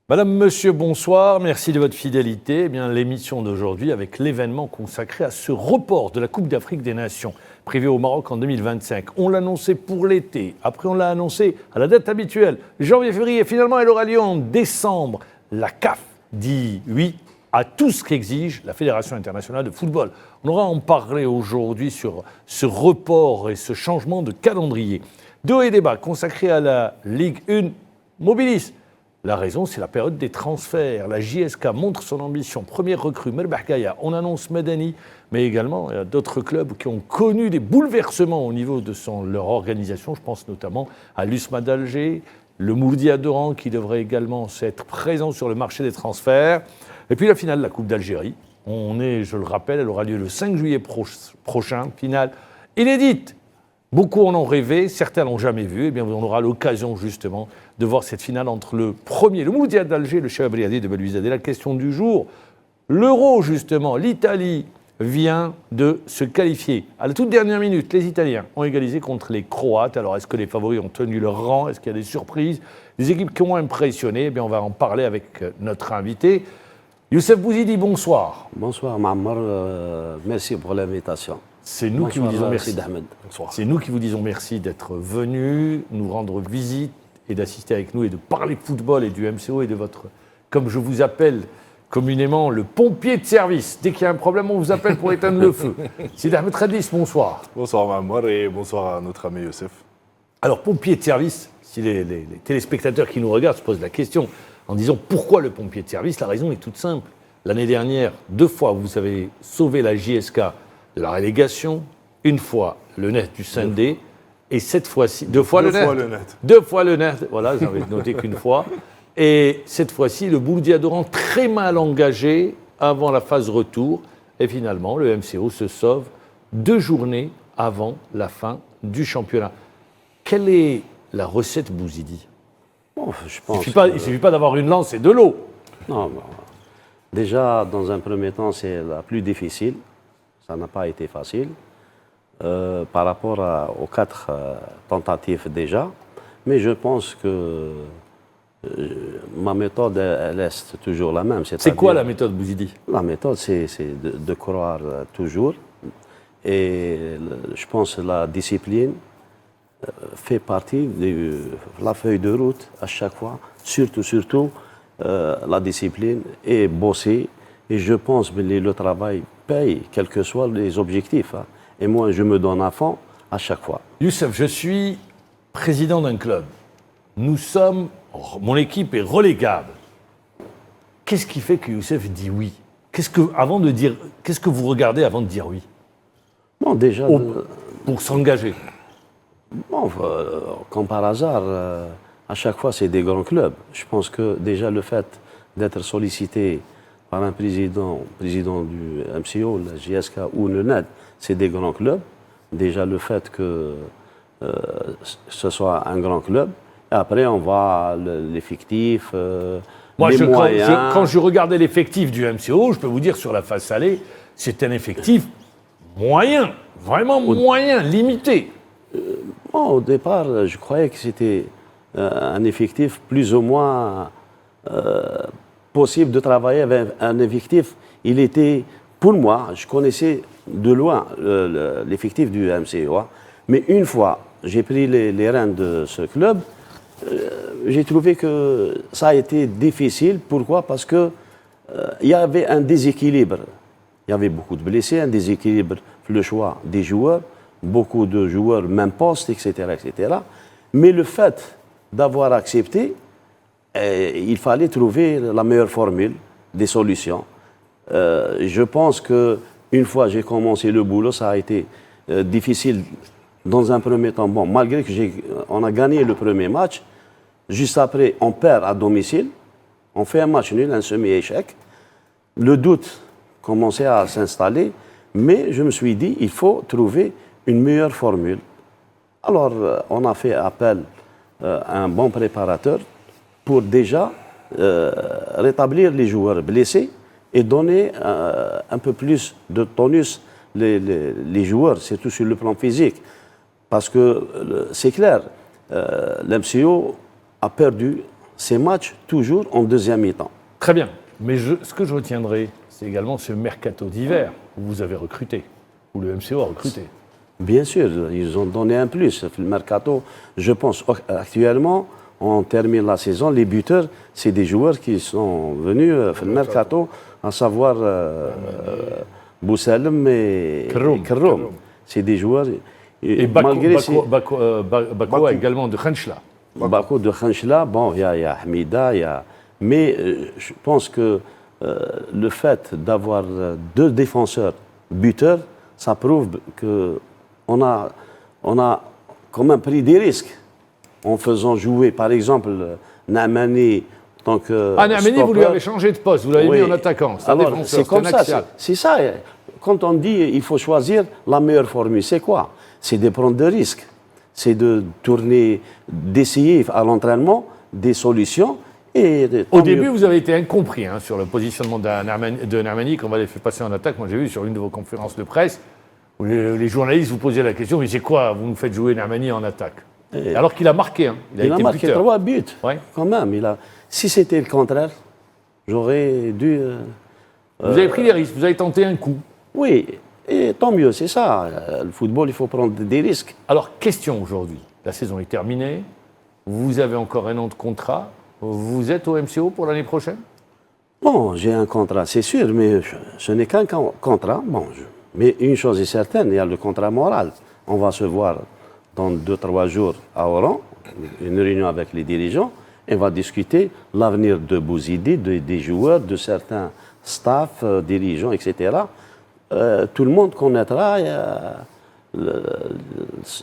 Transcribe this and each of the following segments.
Madame, Monsieur, bonsoir. Merci de votre fidélité. Eh bien, l'émission d'aujourd'hui avec l'événement consacré à ce report de la Coupe d'Afrique des Nations prévu au Maroc en 2025. On l'annonçait pour l'été. Après, on l'a annoncé à la date habituelle, janvier-février. Finalement, elle aura lieu en décembre. La CAF dit oui à tout ce qu'exige la Fédération internationale de football. On aura à en parler aujourd'hui sur ce report et ce changement de calendrier. Deux et débat consacré à la Ligue 1 Mobilis. La raison, c'est la période des transferts. La JSK montre son ambition. Première recrue, Merbah Kaya. On annonce Medani, mais également il y a d'autres clubs qui ont connu des bouleversements au niveau de leur organisation. Je pense notamment à l'USMA d'Alger, le Mourdia d'Oran qui devrait également être présent sur le marché des transferts. Et puis la finale de la Coupe d'Algérie. Je le rappelle, elle aura lieu le 5 juillet prochain. Finale inédite. Beaucoup en ont rêvé, certains l'ont jamais vu. Eh bien, on aura l'occasion justement de voir cette finale entre le Mourdia d'Alger et le Chabriadi de Belouizdad. La question du jour, l'Euro justement, l'Italie vient de se qualifier. À la toute dernière minute, les Italiens ont égalisé contre les Croates. Alors, est-ce que les favoris ont tenu leur rang? Est-ce qu'il y a des surprises? Des équipes qui ont impressionné? Eh bien, on va en parler avec notre invité. Youssef Bouzidi, bonsoir. Bonsoir, Ma'ammar. Merci pour l'invitation. C'est nous qui vous disons merci. Bonsoir. C'est nous qui vous disons merci d'être venus, nous rendre visite et d'assister avec nous et de parler football et du MCO et de votre, comme je vous appelle communément, le pompier de service. Dès qu'il y a un problème, on vous appelle pour éteindre le feu. Sidi Ahmed Radis, bonsoir. Bonsoir Ma'ammar et bonsoir à notre ami Youssef. Alors, pompier de service, si les téléspectateurs qui nous regardent se posent la question en disant pourquoi le pompier de service, la raison est toute simple. L'année dernière, 2 fois, vous avez sauvé la JSK de la relégation, une fois le net du Sunday, et cette fois-ci, 2 fois le net. 2 fois le net, voilà, j'avais noté qu'une fois. Et cette fois-ci, le Mourdia d'Oran très mal engagé avant la phase retour. Et finalement, le MCO se sauve 2 journées avant la fin du championnat. Quelle est la recette Bouzidi? Bon, je pense il ne suffit pas d'avoir une lance et de l'eau. Non, déjà, dans un premier temps, c'est la plus difficile. Ça n'a pas été facile par rapport aux 4 tentatives déjà. Mais je pense que ma méthode, elle reste toujours la même. C'est quoi la méthode, Bouzidi? La méthode, c'est de croire toujours. Et je pense que la discipline fait partie de la feuille de route à chaque fois. Surtout, la discipline et bosser. Et je pense que le travail paye, quels que soient les objectifs. Hein. Et moi, je me donne à fond à chaque fois. Youssef, je suis président d'un club. Mon équipe est relégable. Qu'est-ce qui fait que Youssef dit oui? Qu'est-ce que vous regardez avant de dire oui? Bon, déjà... Pour s'engager. Bon, comme par hasard, à chaque fois, c'est des grands clubs. Je pense que déjà le fait d'être sollicité par un président du MCO, la JSK ou le NED, c'est des grands clubs. Déjà le fait que ce soit un grand club. Et après, on voit l'effectif, les moyens. Quand je regardais l'effectif du MCO, je peux vous dire sur la phase salée, c'est un effectif moyen, vraiment moyen, limité. Bon, au départ, je croyais que c'était un effectif plus ou moins possible de travailler avec un effectif. Il était, pour moi, je connaissais de loin l'effectif du MCO. Mais une fois j'ai pris les rênes de ce club, j'ai trouvé que ça a été difficile. Pourquoi? Parce que il y avait un déséquilibre. Il y avait beaucoup de blessés, un déséquilibre, le choix des joueurs, beaucoup de joueurs, même poste, etc., etc. Mais le fait d'avoir accepté, il fallait trouver la meilleure formule, des solutions. Je pense qu'une fois j'ai commencé le boulot, ça a été difficile dans un premier temps. Bon, malgré qu'on a gagné le premier match, juste après, on perd à domicile, on fait un match nul, un semi-échec. Le doute commençait à s'installer, mais je me suis dit, il faut trouver une meilleure formule. Alors, on a fait appel à un bon préparateur pour déjà rétablir les joueurs blessés et donner un peu plus de tonus les joueurs, surtout sur le plan physique. Parce que c'est clair, l'MCO a perdu ces matchs toujours en deuxième mi-temps. Très bien. Mais ce que je retiendrai, c'est également ce mercato d'hiver où vous avez recruté, où le MCO a recruté. Bien sûr, ils ont donné un plus. Le mercato, je pense, actuellement, on termine la saison, les buteurs, c'est des joueurs qui sont venus le mercato, à savoir Boussalem et Kerroum. C'est des joueurs... Et Bako également de Khenchla. Bako de Khenchla, bon, il y a Hamida, mais je pense que le fait d'avoir deux défenseurs buteurs, ça prouve qu'on a quand même pris des risques en faisant jouer, par exemple, Naamani en tant que Naamani, vous lui avez changé de poste, vous l'avez mis en attaquant, c'est un défenseur, c'est comme ça, c'est ça. Quand on dit il faut choisir la meilleure formule, c'est quoi? C'est de prendre des risques, c'est de tourner, d'essayer à l'entraînement des solutions. Au début, vous avez été incompris sur le positionnement de Naamani quand on va fait passer en attaque. Moi, j'ai vu sur une de vos conférences de presse où les journalistes vous posaient la question, mais c'est quoi, vous nous faites jouer Naamani en attaque? Alors qu'il a marqué, il a marqué 3 buts, quand même. Si c'était le contraire, j'aurais dû... Vous avez pris des risques, vous avez tenté un coup. Oui, et tant mieux, c'est ça. Le football, il faut prendre des risques. Alors, question aujourd'hui. La saison est terminée, vous avez encore un an de contrat, vous êtes au MCO pour l'année prochaine? Bon, j'ai un contrat, c'est sûr, mais ce n'est qu'un contrat. Bon, mais une chose est certaine, il y a le contrat moral. On va se voir dans 2-3 jours à Oran, une réunion avec les dirigeants, et on va discuter l'avenir de Bouzidi, des joueurs, de certains staffs, dirigeants, etc. Tout le monde connaîtra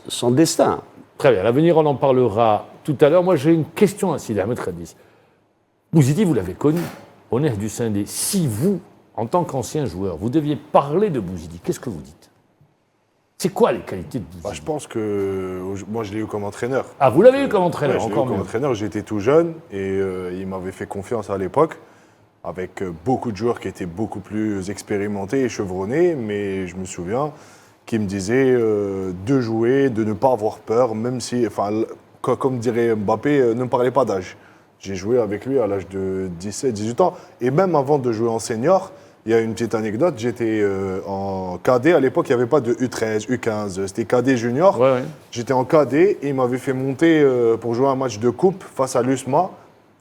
son destin. Très bien, l'avenir, on en parlera tout à l'heure. Moi, j'ai une question à Sidi Ahmed Khaddis. Bouzidi, vous l'avez connu, au Nerf du Sindé. Si vous, en tant qu'ancien joueur, vous deviez parler de Bouzidi, qu'est-ce que vous dites? C'est quoi les qualités de Bouzidi? Je pense que moi, je l'ai eu comme entraîneur. Ah, vous l'avez eu comme entraîneur, ouais, encore mieux. Comme entraîneur, j'étais tout jeune et il m'avait fait confiance à l'époque, avec beaucoup de joueurs qui étaient beaucoup plus expérimentés et chevronnés, mais je me souviens qu'il me disait de jouer, de ne pas avoir peur, même si, comme dirait Mbappé, ne me parlez pas d'âge. J'ai joué avec lui à l'âge de 17, 18 ans, et même avant de jouer en senior, il y a une petite anecdote, j'étais en cadet, à l'époque il n'y avait pas de U13, U15, c'était cadet junior. Ouais. J'étais en cadet et il m'avait fait monter pour jouer un match de coupe face à l'USMA,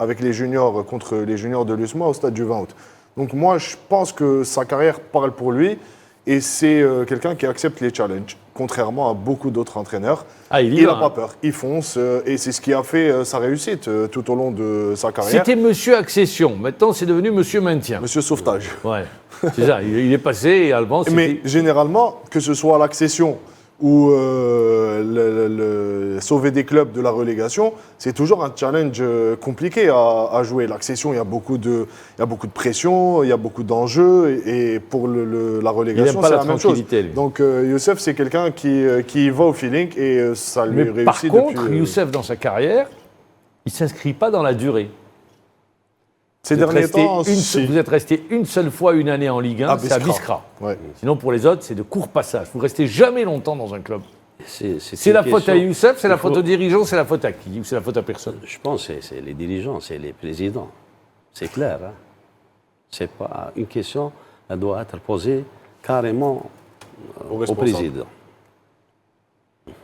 avec les juniors, contre les juniors de l'USMA au stade du 20 août. Donc moi je pense que sa carrière parle pour lui et c'est quelqu'un qui accepte les challenges, contrairement à beaucoup d'autres entraîneurs. Ah, il n'a pas peur, il fonce et c'est ce qui a fait sa réussite tout au long de sa carrière. C'était Monsieur Accession, maintenant c'est devenu Monsieur Maintien. Monsieur Sauvetage. Ouais, c'est ça, il est passé et Alban... Mais généralement, que ce soit l'accession ou le sauver des clubs de la relégation, c'est toujours un challenge compliqué à jouer. L'accession, il y a beaucoup de pression, il y a beaucoup d'enjeux, et pour la relégation, c'est la même chose. Lui. Donc Youssef, c'est quelqu'un qui va au feeling et ça lui réussit. Par contre, Youssef, dans sa carrière, il ne s'inscrit pas dans la durée. Ces derniers temps, vous êtes resté une seule fois une année en Ligue 1, c'est à Biskra. Ouais. Sinon, pour les autres, c'est de courts passages. Vous ne restez jamais longtemps dans un club. C'est la faute à Youssef, c'est la faute aux dirigeants, c'est la faute à qui? Ou c'est la faute à personne? Je pense que c'est les dirigeants, c'est les présidents. C'est clair. Hein? Ce n'est pas une question, elle doit être posée carrément au président.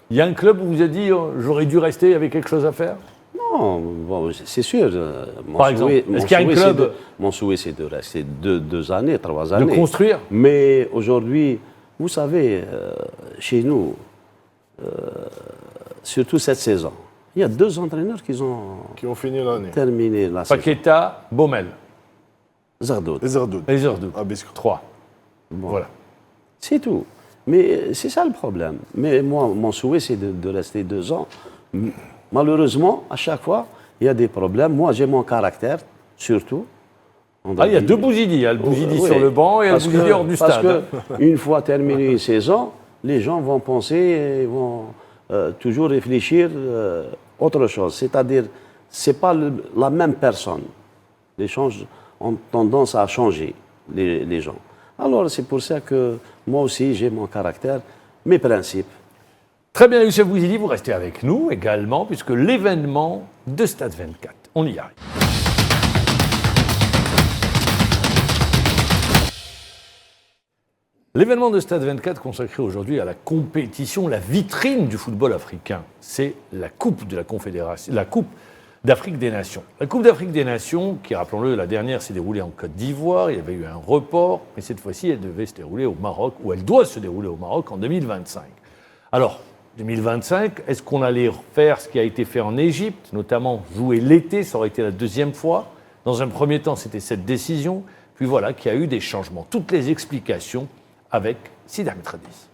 Il y a un club où vous avez dit j'aurais dû rester, il y avait quelque chose à faire? Non, bon, c'est sûr. Par exemple, est-ce qu'il y a un club... Mon souhait, c'est de rester 2 années, 3 années. De construire? Mais aujourd'hui, vous savez, chez nous, surtout cette saison, il y a 2 entraîneurs qui ont fini l'année. Terminé la saison. Paqueta, Baumel. Zardoud. Et Zardoud. 3. Bon. Voilà. C'est tout. Mais c'est ça le problème. Mais moi, mon souhait, c'est de rester 2 ans. Malheureusement, à chaque fois, il y a des problèmes. Moi, j'ai mon caractère, surtout. Il y a 2 Bouzidi. Il y a le Bouzidi sur le banc et le Bouzidi hors du stade. Parce qu'une fois terminée une saison, les gens vont penser et vont toujours réfléchir autre chose. C'est-à-dire, ce n'est pas la même personne. Les gens ont tendance à changer, les gens. Alors, c'est pour ça que moi aussi, j'ai mon caractère, mes principes. Très bien, Youssef Bouzidi, vous restez avec nous également, puisque l'événement de Stade 24 On y arrive. L'événement de Stade 24 consacré aujourd'hui à la compétition, la vitrine du football africain, c'est la Coupe de la Confédération, la Coupe d'Afrique des Nations. La Coupe d'Afrique des Nations, qui, rappelons-le, la dernière s'est déroulée en Côte d'Ivoire, il y avait eu un report, mais cette fois-ci, elle devait se dérouler au Maroc, ou elle doit se dérouler au Maroc en 2025. Alors, 2025, est-ce qu'on allait refaire ce qui a été fait en Égypte, notamment jouer l'été, ça aurait été la deuxième fois. Dans un premier temps, c'était cette décision, puis voilà qu'il y a eu des changements. Toutes les explications avec Sid Ahmed Radis.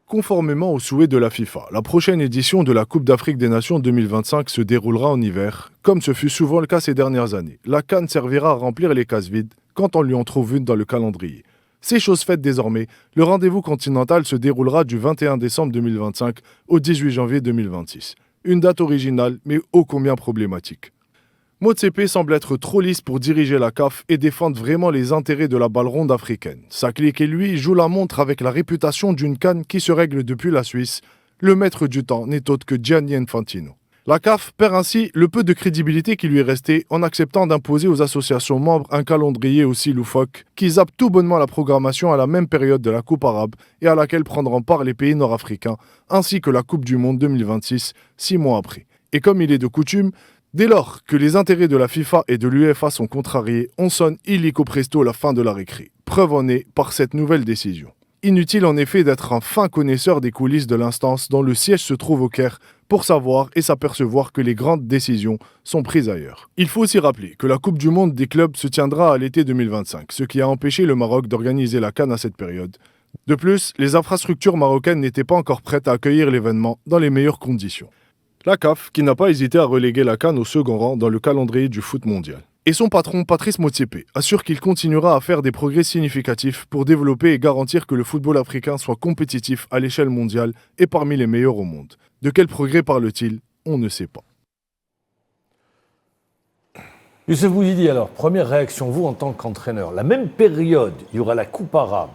Conformément au souhait de la FIFA, la prochaine édition de la Coupe d'Afrique des Nations 2025 se déroulera en hiver, comme ce fut souvent le cas ces dernières années. La CAN servira à remplir les cases vides quand on lui en trouve une dans le calendrier. C'est chose faite désormais, le rendez-vous continental se déroulera du 21 décembre 2025 au 18 janvier 2026. Une date originale, mais ô combien problématique. Motsepe semble être trop lisse pour diriger la CAF et défendre vraiment les intérêts de la balle ronde africaine. Sa clique et lui joue la montre avec la réputation d'une CAN qui se règle depuis la Suisse. Le maître du temps n'est autre que Gianni Infantino. La CAF perd ainsi le peu de crédibilité qui lui est resté en acceptant d'imposer aux associations membres un calendrier aussi loufoque qui zappe tout bonnement la programmation à la même période de la Coupe arabe et à laquelle prendront part les pays nord-africains, ainsi que la Coupe du Monde 2026, 6 mois après. Et comme il est de coutume, dès lors que les intérêts de la FIFA et de l'UEFA sont contrariés, on sonne illico presto la fin de la récré. Preuve en est par cette nouvelle décision. Inutile en effet d'être un fin connaisseur des coulisses de l'instance dont le siège se trouve au Caire pour savoir et s'apercevoir que les grandes décisions sont prises ailleurs. Il faut aussi rappeler que la Coupe du Monde des clubs se tiendra à l'été 2025, ce qui a empêché le Maroc d'organiser la CAN à cette période. De plus, les infrastructures marocaines n'étaient pas encore prêtes à accueillir l'événement dans les meilleures conditions. La CAF, qui n'a pas hésité à reléguer la CAN au second rang dans le calendrier du foot mondial. Et son patron, Patrice Motsepe, assure qu'il continuera à faire des progrès significatifs pour développer et garantir que le football africain soit compétitif à l'échelle mondiale et parmi les meilleurs au monde. De quel progrès parle-t-il ? On ne sait pas. Youssef Bouzidi, alors, première réaction, vous en tant qu'entraîneur. La même période, il y aura la Coupe arabe.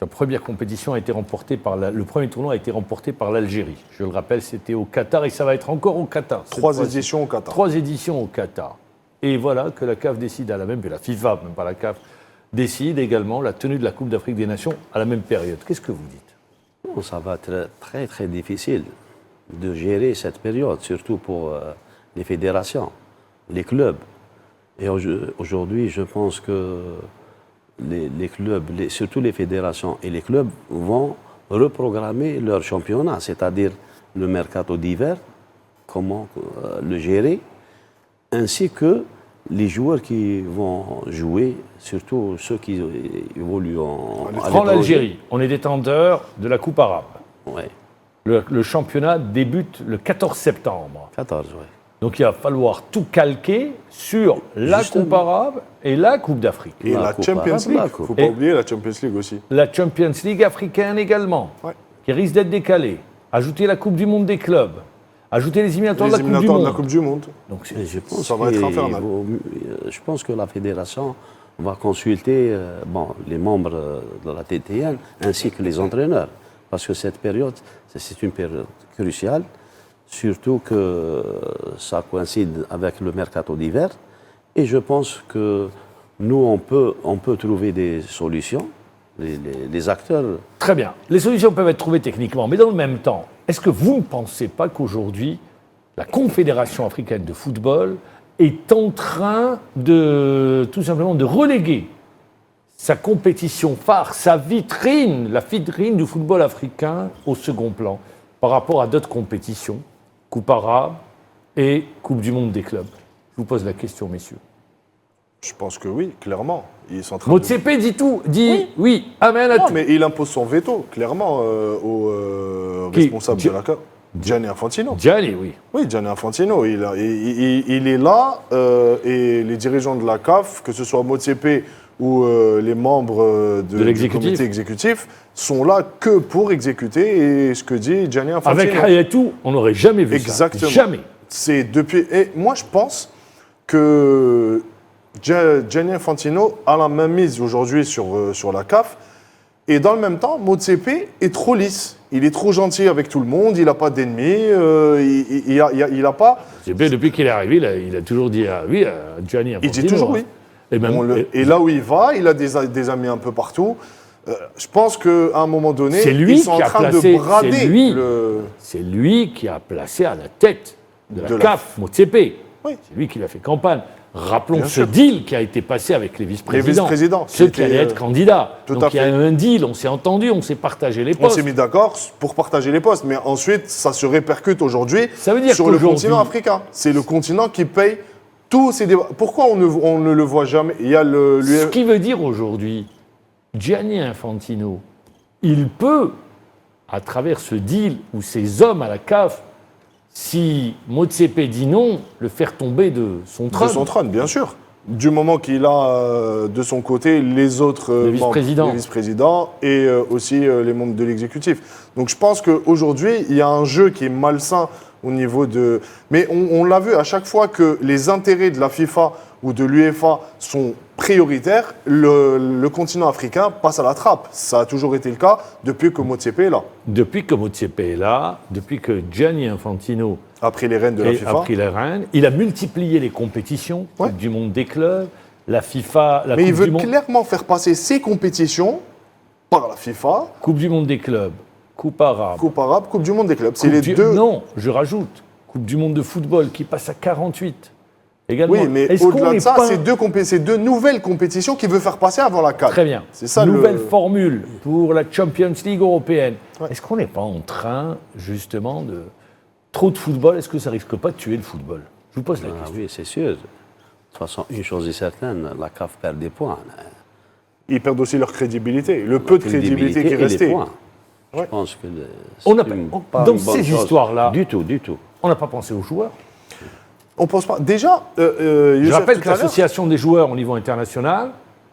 La première compétition a été remportée le premier tournoi a été remporté par l'Algérie. Je le rappelle, c'était au Qatar et ça va être encore au Qatar. 3 éditions au Qatar. 3 éditions au Qatar. Et voilà que la CAF décide à la même, la FIFA, même pas la CAF, décide également la tenue de la Coupe d'Afrique des Nations à la même période. Qu'est-ce que vous dites ? Non, ça va être très très difficile de gérer cette période, surtout pour les fédérations, les clubs. Et aujourd'hui, je pense que les clubs, surtout les fédérations et les clubs, vont reprogrammer leur championnat, c'est-à-dire le mercato d'hiver, comment le gérer, ainsi que les joueurs qui vont jouer, surtout ceux qui évoluent en Prends l'Algérie, on est détenteur de la Coupe arabe. Ouais. Le championnat débute le 14 septembre. 14, oui. Donc il va falloir tout calquer sur la Coupe arabe et la Coupe d'Afrique. Et la Champions League, il ne faut pas oublier la Champions League aussi. La Champions League africaine également, qui risque d'être décalée. Ajouter la Coupe du Monde des clubs. Ajouter les éliminatoires de la Coupe du Monde. Donc je pense ça va être infernal. Je pense que la fédération va consulter les membres de la TTN ainsi que les entraîneurs. Parce que cette période, c'est une période cruciale, surtout que ça coïncide avec le mercato d'hiver. Et je pense que nous, on peut trouver des solutions, les acteurs. Très bien. Les solutions peuvent être trouvées techniquement, mais dans le même temps, est-ce que vous ne pensez pas qu'aujourd'hui, la Confédération africaine de football est en train de, tout simplement, de reléguer sa compétition phare, sa vitrine, la vitrine du football africain au second plan par rapport à d'autres compétitions, Coupe arabe et Coupe du Monde des clubs? Je vous pose la question, messieurs. Je pense que oui, clairement. Motsepe dit tout, dit oui, amen à tout. Mais il impose son veto, clairement, au responsable de la CAF. Gianni Infantino. Gianni, oui. Oui, Gianni Infantino. Il est là, et les dirigeants de la CAF, que ce soit Motsepe ou les membres du comité exécutif, sont là que pour exécuter ce que dit Gianni Infantino. Avec Hayatou, on n'aurait jamais vu Exactement. ça. Jamais. C'est depuis. Et moi, je pense que Gianni Infantino a la main mise aujourd'hui sur la CAF, Et dans le même temps, Motsepe est trop lisse. Il est trop gentil avec tout le monde, il n'a pas d'ennemis, il n'a pas... Motsepe, depuis qu'il est arrivé, il a toujours dit oui à Gianni Infantino. Il dit toujours oui. Et, même, Et là où il va, il a des amis un peu partout. Je pense qu'à un moment donné, ils sont en train de brader C'est lui qui a placé à la tête de la CAF Motsepe. Oui. C'est lui qui l'a fait campagne. Rappelons Bien ce sûr. deal qui a été passé avec les vice-présidents. Les vice-présidents. Ceux qui allaient être candidats. Tout Donc à il y a fait. eu un deal, on s'est entendu, on s'est partagé les On postes. s'est mis d'accord pour partager les postes, mais ensuite, ça se répercute aujourd'hui Ça veut dire sur le qu'aujourd'hui- continent africain. C'est le continent qui paye tous ces débats. Pourquoi on ne le voit jamais? Il y a Ce qui veut dire aujourd'hui, Gianni Infantino, il peut, à travers ce deal ou ces hommes à la CAF, si Motsepe dit non, le faire tomber de son trône. de son trône, bien sûr. Du moment qu'il a de son côté les autres Les membres, vice-présidents. les vice-présidents et aussi les membres de l'exécutif. Donc je pense qu'aujourd'hui, il y a un jeu qui est malsain au niveau de... Mais on l'a vu, à chaque fois que les intérêts de la FIFA ou de l'UEFA sont prioritaires, le continent africain passe à la trappe. Ça a toujours été le cas depuis que Motsepe est là. Depuis que Motsepe est là, depuis que Gianni Infantino Après les reines de la a FIFA. pris les rênes, il a multiplié les compétitions, Ouais. Coupe du monde des clubs, la FIFA, la Mais il Coupe veut du monde... clairement faire passer ces compétitions par la FIFA, Coupe du monde des clubs, Coupe arabe. Coupe arabe, Coupe du monde des clubs. C'est Coupe les du- deux. Non, je rajoute, Coupe du monde de football qui passe à 48. Également. Oui, mais Est-ce qu'on au-delà de n'est ça, pas- c'est deux nouvelles compétitions qu'il veut faire passer avant la CAN. Très bien. C'est ça Nouvelle formule pour la Champions League européenne. Ouais. Est-ce qu'on n'est pas en train, justement, de... Trop de football, est-ce que ça risque pas de tuer le football? Je vous pose la Ah question. oui, c'est sûr. De toute façon, une chose est certaine, la CAF perd des points. Ils perdent aussi leur crédibilité. Le peu de crédibilité qui est et les resté. points. Ouais. Je pense que On n'a c'est pas- pas dans une bonne ces chose. histoires-là- Du tout, du tout. On n'a pas pensé aux joueurs. On pense pas. Déjà, Je Youssef, rappelle tout que à l'heure, l'association des joueurs au niveau international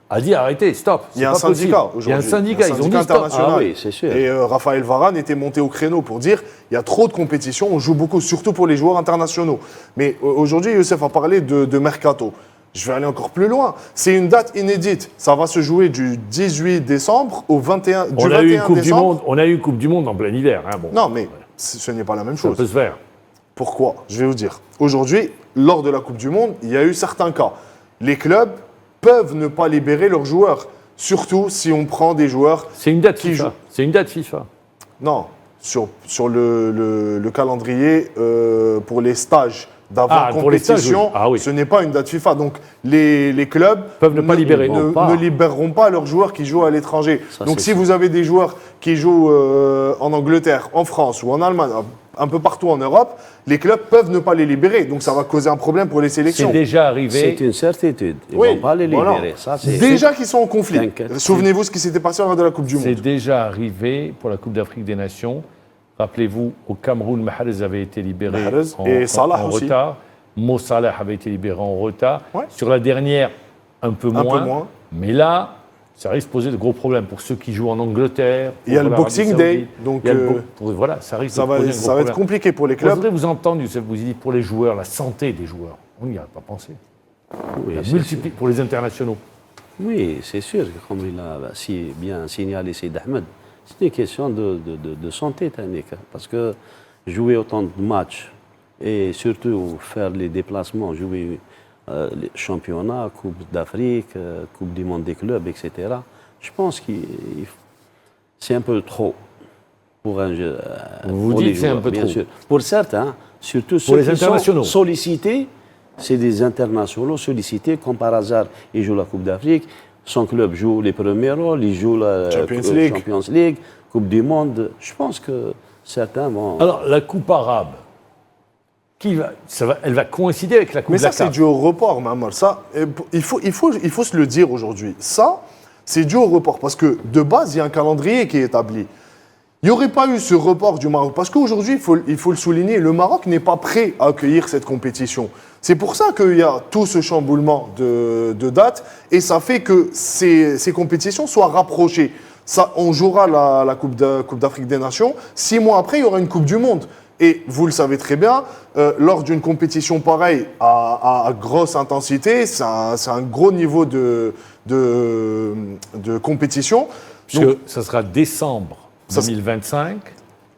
a dit arrêtez, stop. il y a un c'est pas syndicat possible. aujourd'hui. Il y a un syndicat, ils ont dit stop. international. Ah oui, c'est sûr. Et Raphaël Varane était monté au créneau pour dire il y a trop de compétitions, on joue beaucoup, surtout pour les joueurs internationaux. Mais aujourd'hui, Youssef a parlé de mercato. Je vais aller encore plus loin. C'est une date inédite. Ça va se jouer du 18 décembre au 21, du On a eu une 21 Coupe du décembre. Monde, on a eu une Coupe du Monde en plein hiver. Hein, bon. Non, mais ce n'est pas la même Ça chose. peut se faire. Pourquoi? Je vais vous dire. Aujourd'hui, lors de la Coupe du Monde, il y a eu certains cas. Les clubs peuvent ne pas libérer leurs joueurs, surtout si on prend des joueurs C'est une date qui FIFA. jouent. C'est une date FIFA. Non, sur le calendrier pour les stages Pour les stages, d'avant-compétition, oui. Ah oui. ce n'est pas une date FIFA. Donc les clubs Peuvent ne pas libérer. ne libéreront pas leurs joueurs qui jouent à l'étranger. Ça, Donc c'est si sûr. vous avez des joueurs qui jouent en Angleterre, en France ou en Allemagne, un peu partout en Europe, les clubs peuvent ne pas les libérer. Donc ça va causer un problème pour les C'est sélections. déjà arrivé. C'est une certitude. Ils ne Oui, vont pas les libérer. voilà. Ça, c'est Déjà qu'ils sont en conflit. T'inquiète. Souvenez-vous ce qui s'était passé lors de la Coupe du C'est Monde. déjà arrivé pour la Coupe d'Afrique des Nations. Rappelez-vous, au Cameroun, Mahrez avait été libéré Mahrez et Salah en aussi. retard. Mo Salah avait été libéré en retard. Ouais. Sur la dernière, un peu Un peu moins. moins. Mais là, ça risque de poser de gros problèmes pour ceux qui jouent en Angleterre. Il y a pour le l'Arabie Boxing Saoudite. Day, donc, Il y a voilà, ça risque Ça de poser un gros va être problème. compliqué pour les Je voudrais clubs. vous entendre, Youssef Bouzidi, pour les joueurs, la santé des joueurs. On n'y a pas pensé. oui, La c'est sûr. pour les internationaux. Oui, c'est sûr, comme il a si bien signalé Seyd Ahmed, c'est une question de santé technique. Parce que jouer autant de matchs et surtout faire les déplacements, jouer les championnats, Coupe d'Afrique, Coupe du monde des clubs, etc., je pense que c'est un peu trop pour un jeu. Vous pour dites les que c'est un joueurs, peu bien trop. sûr. Pour certains, surtout Pour ceux les qui internationaux. sont sollicités, c'est des internationaux sollicités, comme par hasard, ils jouent la Coupe d'Afrique, son club joue les premiers rôles, ils jouent la Champions League. Champions League, Coupe du Monde. Je pense que certains vont... Alors, la Coupe arabe, elle va coïncider avec la Coupe Mais de la ça, c'est CAF. dû au report, Mamal. Ça, il faut se le dire aujourd'hui. Ça, c'est dû au report. Parce que de base, il y a un calendrier qui est établi. Il n'y aurait pas eu ce report du Maroc. Parce qu'aujourd'hui, il faut le souligner, le Maroc n'est pas prêt à accueillir cette compétition. C'est pour ça qu'il y a tout ce chamboulement de dates. Et ça fait que ces compétitions soient rapprochées. Ça, on jouera la Coupe d'Afrique des Nations. 6 mois après, il y aura une Coupe du Monde. Et vous le savez très bien, lors d'une compétition pareille à grosse intensité, c'est un gros niveau de compétition. Parce que ça sera décembre 2025,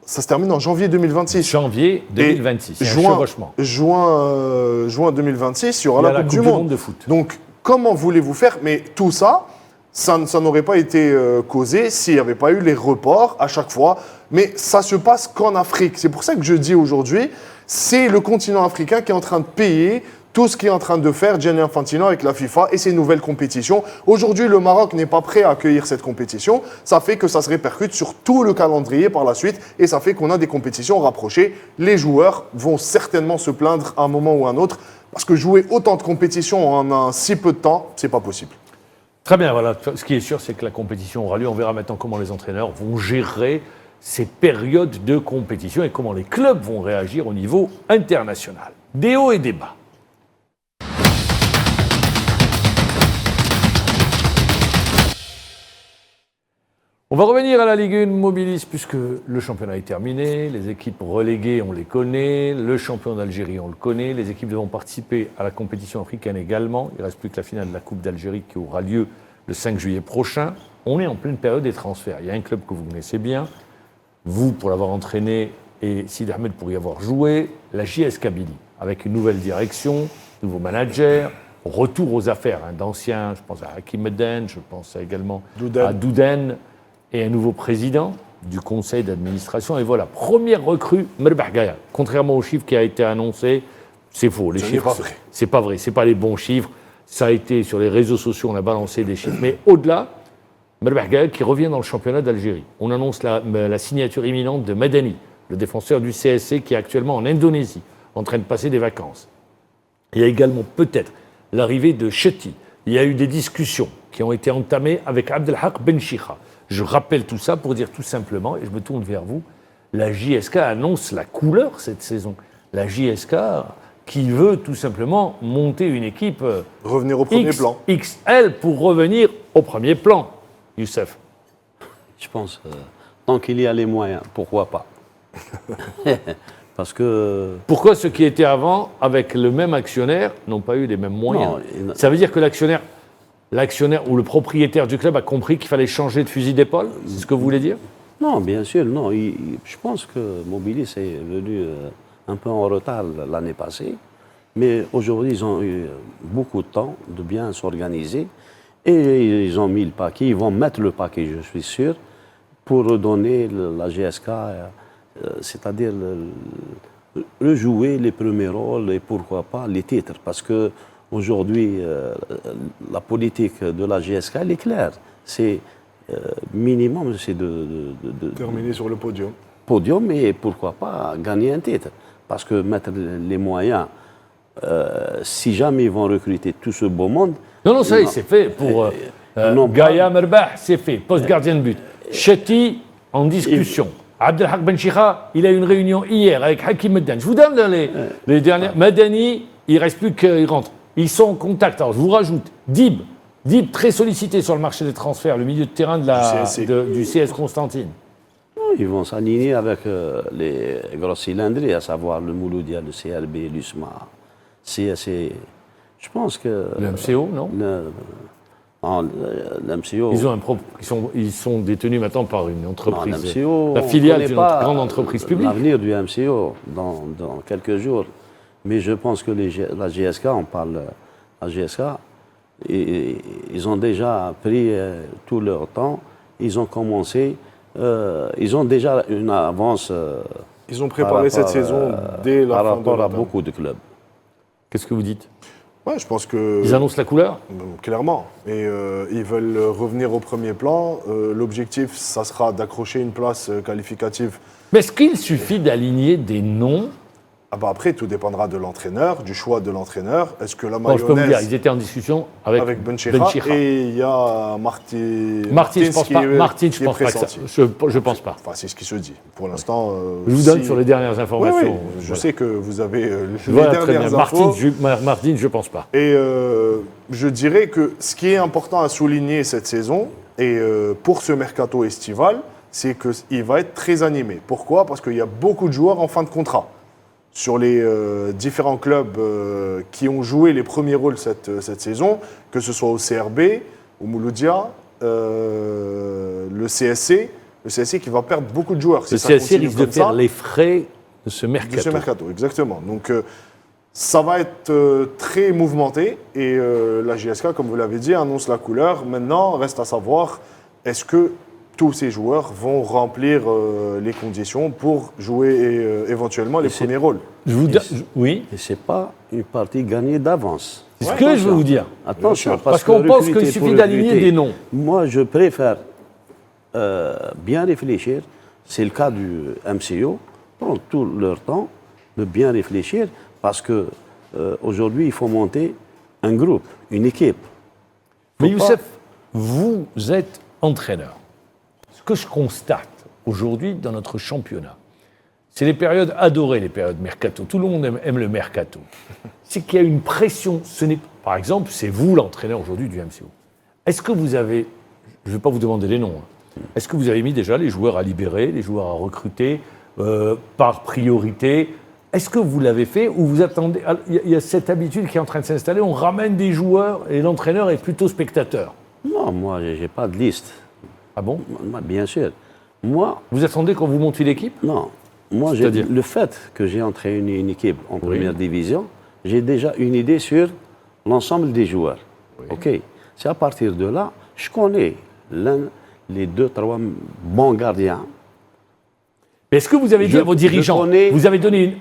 Ça se termine en janvier 2026. janvier 2026. Il y a un chevauchement. Juin 2026, il y aura Il y a la Coupe du Monde de foot. Donc, comment voulez-vous faire? Mais tout ça, ça n'aurait pas été causé s'il n'y avait pas eu les reports à chaque fois. Mais ça se passe qu'en Afrique. C'est pour ça que je dis aujourd'hui, c'est le continent africain qui est en train de payer tout ce qui est en train de faire Gianni Infantino avec la FIFA et ses nouvelles compétitions. Aujourd'hui, le Maroc n'est pas prêt à accueillir cette compétition. Ça fait que ça se répercute sur tout le calendrier par la suite et ça fait qu'on a des compétitions rapprochées. Les joueurs vont certainement se plaindre à un moment ou à un autre parce que jouer autant de compétitions en un si peu de temps, c'est pas possible. Très bien, voilà. Ce qui est sûr, c'est que la compétition aura lieu. On verra maintenant comment les entraîneurs vont gérer ces périodes de compétition et comment les clubs vont réagir au niveau international. Des hauts et des bas. On va revenir à la Ligue 1 Mobilis puisque le championnat est terminé, les équipes reléguées, on les connaît, le champion d'Algérie, on le connaît, les équipes devront participer à la compétition africaine également. Il ne reste plus que la finale de la Coupe d'Algérie qui aura lieu le 5 juillet prochain. On est en pleine période des transferts. Il y a un club que vous connaissez bien, vous pour l'avoir entraîné et Sid Ahmed pour y avoir joué, la JS Kabylie, avec une nouvelle direction, nouveau manager, retour aux affaires d'anciens, je pense à Hakim Medden, je pense également à Douden, et un nouveau président du conseil d'administration. Et voilà, première recrue, Merbah Gaya. Contrairement aux chiffres qui a été annoncé, c'est faux. Les chiffres, c'est pas vrai. C'est pas les bons chiffres. Ça a été sur les réseaux sociaux, on a balancé des chiffres. Mais au-delà, Merbah Gaya qui revient dans le championnat d'Algérie. On annonce la signature imminente de Madani, le défenseur du CSC qui est actuellement en Indonésie, en train de passer des vacances. Il y a également peut-être l'arrivée de Chetty. Il y a eu des discussions qui ont été entamées avec Abdelhak Benchicha. Je rappelle tout ça pour dire tout simplement, et je me tourne vers vous, la JSK annonce la couleur cette saison. La JSK qui veut tout simplement monter une équipe revenir au premier plan. XL pour revenir au premier plan. Youssef. Je pense, tant qu'il y a les moyens, pourquoi pas? Parce que... Pourquoi ceux qui étaient avant, avec le même actionnaire, n'ont pas eu les mêmes moyens? Ça veut dire que l'actionnaire ou le propriétaire du club a compris qu'il fallait changer de fusil d'épaule? C'est ce que vous voulez dire? Non, bien sûr, non. Je pense que Mobilis est venu un peu en retard l'année passée, mais aujourd'hui, ils ont eu beaucoup de temps de bien s'organiser et ils ont mis le paquet, ils vont mettre le paquet, je suis sûr, pour redonner la GSK, c'est-à-dire rejouer les premiers rôles et pourquoi pas les titres, parce que aujourd'hui, la politique de la GSK, elle est claire. C'est minimum, c'est de terminer sur le podium. Podium et pourquoi pas gagner un titre. Parce que mettre les moyens, si jamais ils vont recruter tout ce beau monde... Non, ça y est, c'est fait pour Gaya Merbah, c'est fait, poste gardien de but. Chetty, en discussion. Abdelhak Benchicha, il a eu une réunion hier avec Hakim Medden. Je vous donne les dernières. Madani, il ne reste plus qu'il rentre. Ils sont en contact. Alors, je vous rajoute, Dib très sollicité sur le marché des transferts, le milieu de terrain du CS Constantine. Ils vont s'aligner avec les gros cylindrés, à savoir le Mouloudia, le CRB, l'USMA, CSC. Je pense que... Le MCO, non le MCO... Ils sont détenus maintenant par une entreprise, non, MCO, la filiale d'une grande entreprise publique. L'avenir du MCO dans quelques jours. Mais je pense que la GSK, on parle la GSK, ils ont déjà pris tout leur temps, ils ont commencé, ils ont déjà une avance. Ils ont préparé cette saison dès la fin par rapport à beaucoup de clubs. Qu'est-ce que vous dites? Ouais, je pense que... Ils annoncent la couleur? Clairement. Et ils veulent revenir au premier plan. L'objectif, ça sera d'accrocher une place qualificative. Mais est-ce qu'il suffit d'aligner des noms? Après, tout dépendra de l'entraîneur, du choix de l'entraîneur. Est-ce que la mayonnaise... je peux vous dire, ils étaient en discussion avec Benchicha. Et il y a Martin, je pense pas. Martin, je pense pas que ça. Je pense pas. Enfin, c'est ce qui se dit. Pour l'instant... je vous donne sur les dernières informations. Oui, je sais que vous avez les dernières infos. Martin, je pense pas. Et je dirais que ce qui est important à souligner cette saison, et pour ce mercato estival, c'est qu'il va être très animé. Pourquoi? Parce qu'il y a beaucoup de joueurs en fin de contrat. Sur les différents clubs qui ont joué les premiers rôles cette saison, que ce soit au CRB, au Mouloudia, le CSC qui va perdre beaucoup de joueurs. Le CSC risque de faire les frais de ce mercato. De ce mercato, exactement. Donc, ça va être très mouvementé et la JSK, comme vous l'avez dit, annonce la couleur. Maintenant, reste à savoir, est-ce que tous ces joueurs vont remplir les conditions pour jouer éventuellement les premiers rôles? Oui. Et ce n'est pas une partie gagnée d'avance. C'est ce que je veux vous dire. Attention, parce qu'on pense qu'il suffit d'aligner des noms. Moi, je préfère bien réfléchir. C'est le cas du MCO. Prendre tout leur temps de bien réfléchir parce que aujourd'hui, il faut monter un groupe, une équipe. Mais Youssef, vous êtes entraîneur. Ce que je constate aujourd'hui dans notre championnat, c'est les périodes adorées, les périodes mercato. Tout le monde aime le mercato. C'est qu'il y a une pression. Par exemple, c'est vous l'entraîneur aujourd'hui du MCO. Est-ce que vous avez, je ne vais pas vous demander les noms, est-ce que vous avez mis déjà les joueurs à libérer, les joueurs à recruter par priorité? Est-ce que vous l'avez fait ou vous attendez? Il y a cette habitude qui est en train de s'installer, on ramène des joueurs et l'entraîneur est plutôt spectateur. Non, moi, je n'ai pas de liste. Ah bon? Moi, bien sûr. Moi, vous attendez quand vous montez l'équipe? Non. Moi, le fait que j'ai entraîné une équipe en première division, j'ai déjà une idée sur l'ensemble des joueurs. Oui. OK. C'est à partir de là, je connais les 2-3 bons gardiens. Mais est-ce que vous avez dit à vos dirigeants, vous avez donné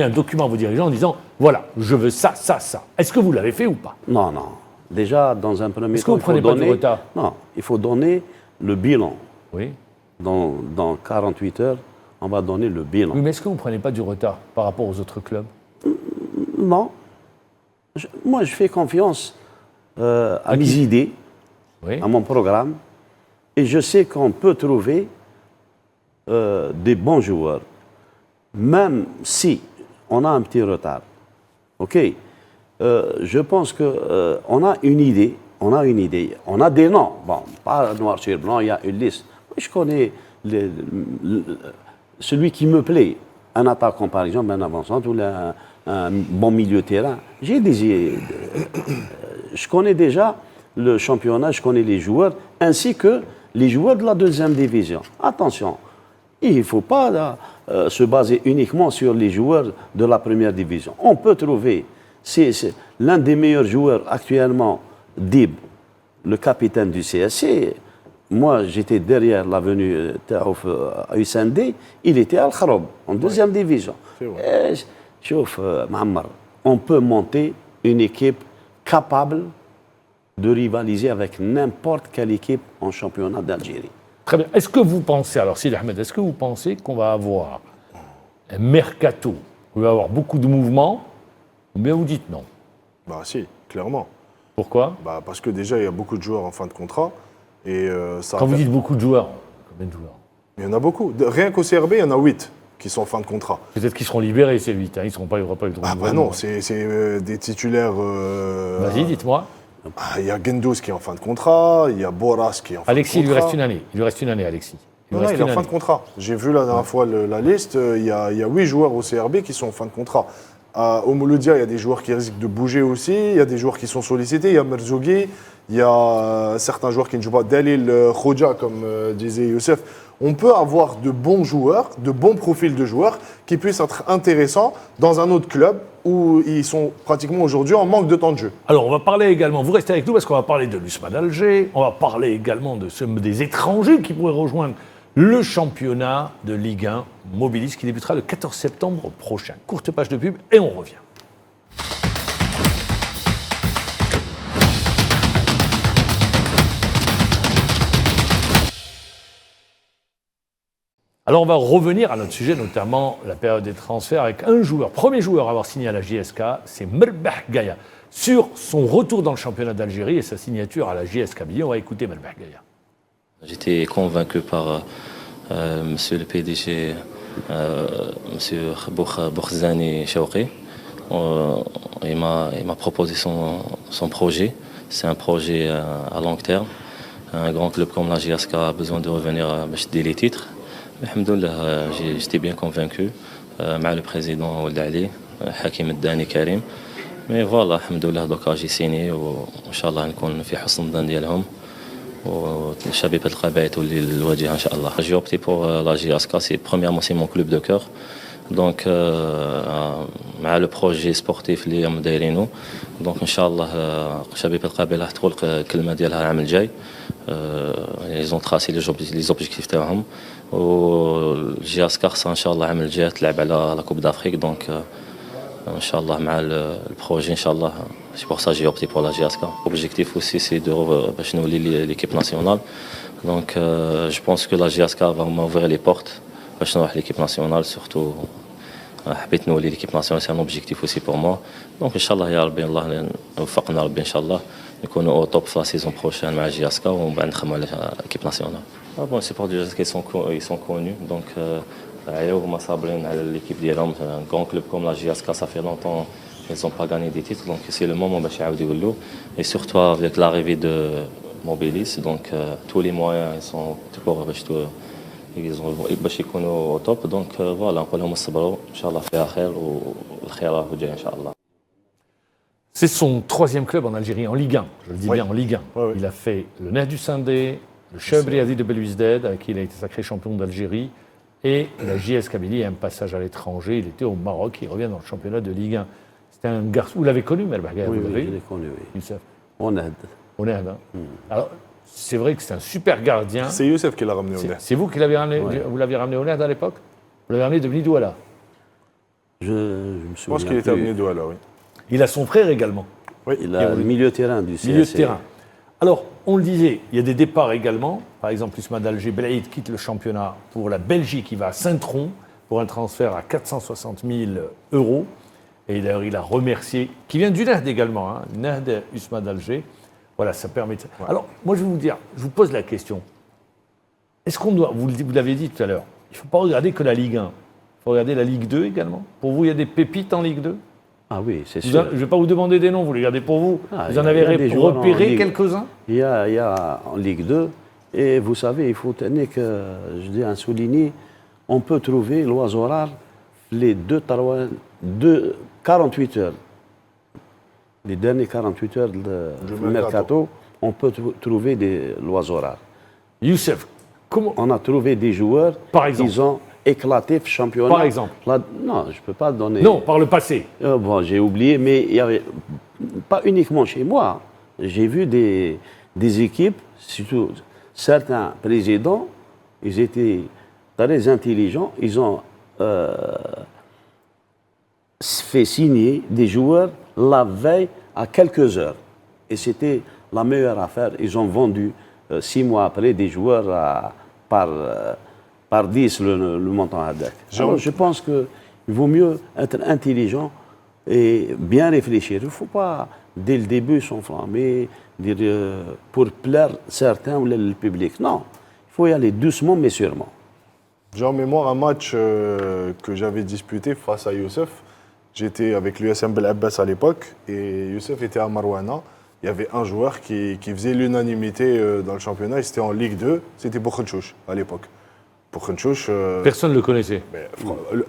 un document à vos dirigeants en disant, voilà, je veux ça, ça, ça. Est-ce que vous l'avez fait ou pas? Non, non. Déjà, dans un premier temps, est-ce que vous ne prenez pas du retard? Non, il faut donner le bilan. Oui. Dans 48 heures, on va donner le bilan. Oui, mais est-ce que vous ne prenez pas du retard par rapport aux autres clubs? Non. Moi, je fais confiance à mes idées, à mon programme, et je sais qu'on peut trouver des bons joueurs, même si on a un petit retard. OK. Je pense qu'on a une idée. On a des noms. Bon, pas noir sur blanc, il y a une liste. Je connais celui qui me plaît. Un attaquant, par exemple, un avançant, ou un bon milieu de terrain. Je connais déjà le championnat, je connais les joueurs, ainsi que les joueurs de la deuxième division. Attention, il ne faut pas se baser uniquement sur les joueurs de la première division. On peut trouver, c'est l'un des meilleurs joueurs actuellement, Dib, le capitaine du CSC. Moi, j'étais derrière l'avenue Taouf à Hussein-D, il était à Al-Kharoub, en deuxième division. Chouf, Mahammar, on peut monter une équipe capable de rivaliser avec n'importe quelle équipe en championnat d'Algérie. Très bien. Est-ce que vous pensez, alors Sidi Ahmed, est-ce que vous pensez qu'on va avoir un mercato, où il va y avoir beaucoup de mouvements, ou bien vous dites non? Bah si, clairement. Pourquoi? Bah parce que déjà, il y a beaucoup de joueurs en fin de contrat. Et, quand vous dites beaucoup de joueurs, combien de joueurs? Il y en a beaucoup. Rien qu'au CRB, il y en a 8 qui sont en fin de contrat. Peut-être qu'ils seront libérés, ces 8. Ils ne seront pas, il n'y aura pas le droit. Ah bah non, c'est des titulaires... Vas-y, dites-moi. Il y a Gendous qui est en fin de contrat, il y a Boras qui est en fin Alexis, de contrat. il lui reste une année, Alexis. Il est en fin de contrat. J'ai vu la dernière fois la liste, il y a 8 joueurs au CRB qui sont en fin de contrat. Au Mouloudia, il y a des joueurs qui risquent de bouger aussi, il y a des joueurs qui sont sollicités, il y a Merzougui, il y a certains joueurs qui ne jouent pas, Dalil Khoja, comme disait Youssef. On peut avoir de bons joueurs, de bons profils de joueurs qui puissent être intéressants dans un autre club où ils sont pratiquement aujourd'hui en manque de temps de jeu. Alors, on va parler également, vous restez avec nous parce qu'on va parler de l'USMA d'Alger, on va parler également des étrangers qui pourraient rejoindre le championnat de Ligue 1 Mobilis qui débutera le 14 septembre prochain. Courte page de pub et on revient. Alors on va revenir à notre sujet, notamment la période des transferts, avec un joueur, premier joueur à avoir signé à la JSK, c'est Merbah Gaya. Sur son retour dans le championnat d'Algérie et sa signature à la JSK Kabylie, on va écouter Merbah Gaya. J'étais convaincu par monsieur le PDG, monsieur Boukhzani Chaouki. Il m'a proposé son projet. C'est un projet à long terme. Un grand club comme la JSK a besoin de revenir à les titres. Alhamdoulilah, j'étais bien convaincu avec le président Ould Ali, Hakim Dani Karim. مي فوالا الحمد لله دوكا جي سيني وان شاء الله نكون في حسن الظن ديالهم وشبيبة القبائل تولي الواجهة ان شاء الله. J'ai opté pour la JSK, c'est premièrement c'est mon club de cœur. Donc مع لو بروجي سبورتيف اللي هم دايرينو دونك ان شاء الله شبيبة القبائل راح تدخل الكلمة ديالها العام الجاي. ils ont tracé les objectifs تاعهم والجي اس كارسا ان شاء الله العام الجاي تلعب على لا كوب دافريك دونك ان شاء الله مع البروجي ان شاء الله. C'est pour ça que j'ai opté pour la GSK. L'objectif aussi c'est de باش نولي l'équipe nationale. Donc je pense que la GSK va m'ouvrir les portes باش نروح l'équipe nationale surtout. حبيت نولي l'équipe nationale c'est un objectif aussi pour moi. Donc ان شاء الله يا ربي الله يوفقنا ربي ان شاء الله نكونوا au top في la saison prochaine مع GSK ومن بعد نخدموا على l'équipe nationale. Bon, c'est pour GSK ils sont connus donc هما صابرين على l'équipe ديالهم. Un grand club comme la GSK ça fait longtemps ils n'ont pas gagné des titres, donc c'est le moment باش يعاودوا يولوا. Et surtout avec l'arrivée de Mobilis, donc tous les moyens ils sont pour باش يكونوا au top. Donc voilà, نقول لهم صبروا ان شاء الله فيها خير والخير راه جاي ان شاء الله. C'est son troisième club en Algérie, en Ligue 1. Je le dis Oui. bien, en Ligue 1. Oui, oui. Il a fait le Nef du Sindé, le Cheb Riadi de Belouizdad, avec qui il a été sacré champion d'Algérie, et la JS Kabylie, un passage à l'étranger. Il était au Maroc, il revient dans le championnat de Ligue 1. C'était un garçon. Vous l'avez connu, Melbagha? Oui, vous oui, l'avez je eu l'ai connu, oui. Youssef. On aide. On est hein. Alors, c'est vrai que c'est un super gardien. C'est Youssef qui l'a ramené au Nef. C'est vous qui l'avez ramené, Ouais. vous l'avez ramené au Nef à l'époque? Vous l'avez ramené de Bnidouala. Je me Je pense souviens qu'il était plus. amené de là, oui. Il a son frère également, Il a le milieu terrain du CSC. milieu de terrain. Alors, on le disait, il y a des départs également. Par exemple, Ousmane Alger Belaïd quitte le championnat pour la Belgique. Il va à Saint-Tron pour un transfert à 460 000 €. Et d'ailleurs, il a remercié, qui vient du Nahd également, hein, Nahd Ousmane Alger. Voilà, ça permet de... Alors, moi, je vais vous dire, je vous pose la question. Est-ce qu'on doit, vous l'avez dit tout à l'heure, il ne faut pas regarder que la Ligue 1. Il faut regarder la Ligue 2 également. Pour vous, il y a des pépites en Ligue 2? Ah oui, c'est Je sûr. ne vais pas vous demander des noms, vous les gardez pour vous. Ah, vous en il y a avez des joueurs en repéré Ligue. quelques-uns? Il y a en Ligue 2, et vous savez, il faut tenir que, je dis à souligner, on peut trouver l'oiseau rare les 48 heures. Les dernières 48 heures Du du mercato, on peut trouver l'oiseau rare. Youssef, comment... On a trouvé des joueurs Par exemple. qui ont éclaté le championnat. Par exemple. Non, je ne peux pas donner. Non, par le passé. Bon, j'ai oublié, mais il y avait pas uniquement chez moi. J'ai vu des équipes, surtout certains présidents, ils étaient très intelligents. Ils ont fait signer des joueurs la veille à quelques heures. Et c'était la meilleure affaire. Ils ont vendu 6 mois après des joueurs par 10 le montant à DEC. Alors, je pense qu'il vaut mieux être intelligent et bien réfléchir. Il ne faut pas, dès le début, s'enflammer pour plaire certains ou le public. Non, il faut y aller doucement mais sûrement. J'ai en mémoire un match que j'avais disputé face à Youssef. J'étais avec l'USM Belabbas à l'époque et Youssef était à Marouana. Il y avait un joueur qui faisait l'unanimité dans le championnat et c'était en Ligue 2, c'était Bourkhenchouch à l'époque. Bourkhenchouch, Personne ne le connaissait.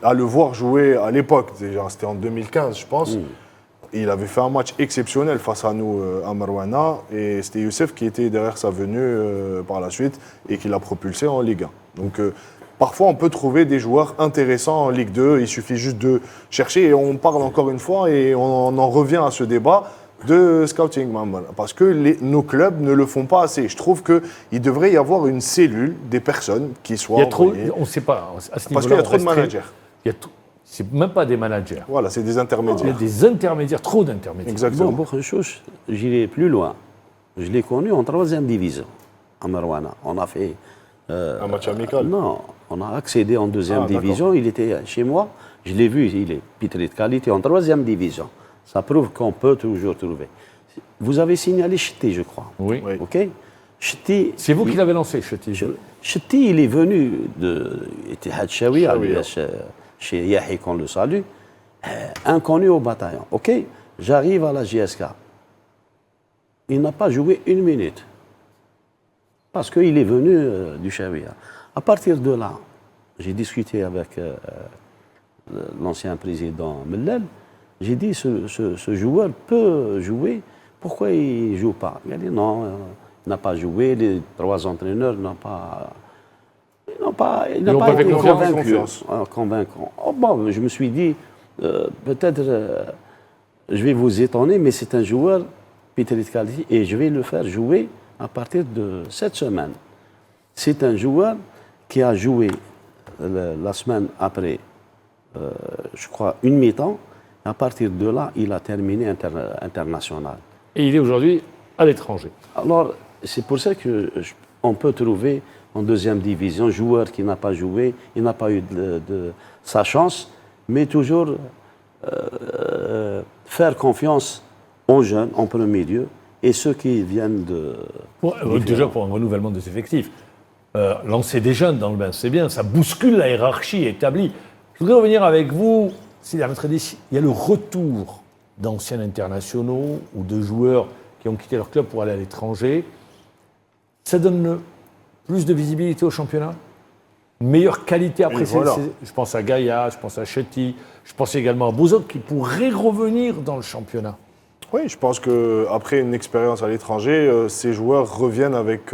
à le voir jouer à l'époque, déjà c'était en 2015 je pense, il avait fait un match exceptionnel face à nous à Marouana et c'était Youssef qui était derrière sa venue par la suite et qui l'a propulsé en Ligue 1. Donc parfois on peut trouver des joueurs intéressants en Ligue 2, il suffit juste de chercher et on parle encore une fois et on en revient à ce débat de scouting, parce que nos clubs ne le font pas assez. Je trouve qu'il devrait y avoir une cellule des personnes qui soient Il y a trop, envoyées. on ne sait pas, à ce niveau-là. Parce qu'il y a on trop de reste très- managers. Il y a tout- c'est même pas des managers. Voilà, c'est des Il y a intermédiaires. des intermédiires, trop d'intermédiaires. Exactement. Bon, Bourkhenchouch, j'irai plus loin. Je l'ai connu en 3e division, à Marouana. On a fait... Un match amical. Non, on a accédé en 2e Ah, division. Il était chez moi. Je l'ai vu, il est pétri de qualité en 3e division. Ça prouve qu'on peut toujours trouver. Vous avez signalé Ch'ti, je crois. Oui. Oui. OK Ch'ti... C'est vous qui l'avez lancé, Ch'ti. Ch'ti, il est venu de Ittihad Chaouia, Chaouia. chez Yahi, qu'on le salue, inconnu au bataillon. OK. J'arrive à la JSK. Il n'a pas joué 1 minute. Parce qu'il est venu du Chaouia. À partir de là, j'ai discuté avec l'ancien président Mellel. J'ai dit, ce joueur peut jouer, pourquoi il ne joue pas? Il a dit non, il n'a pas joué, les 3 entraîneurs n'ont pas... Il n'a pas été convaincant. Oh, bon, je me suis dit, peut-être, je vais vous étonner, mais c'est un joueur, Peter Itkali, et je vais le faire jouer à partir de cette semaine. C'est un joueur qui a joué la semaine après, je crois, une mi-temps. À partir de là, il a terminé international. Et il est aujourd'hui à l'étranger. Alors, c'est pour ça qu'on peut trouver en deuxième division, joueur qui n'a pas joué, il n'a pas eu sa chance, mais toujours faire confiance aux jeunes en premier lieu et ceux qui viennent de... Déjà pour un renouvellement des effectifs. Lancer des jeunes dans le bain, c'est bien, ça bouscule la hiérarchie établie. Je voudrais revenir avec vous, il y a le retour d'anciens internationaux ou de joueurs qui ont quitté leur club pour aller à l'étranger. Ça donne plus de visibilité au championnat, une meilleure qualité après. Voilà. Je pense à Gaïa, je pense à Chetty, je pense également à Bouzot qui pourraient revenir dans le championnat. Oui, je pense qu'après une expérience à l'étranger, ces joueurs reviennent avec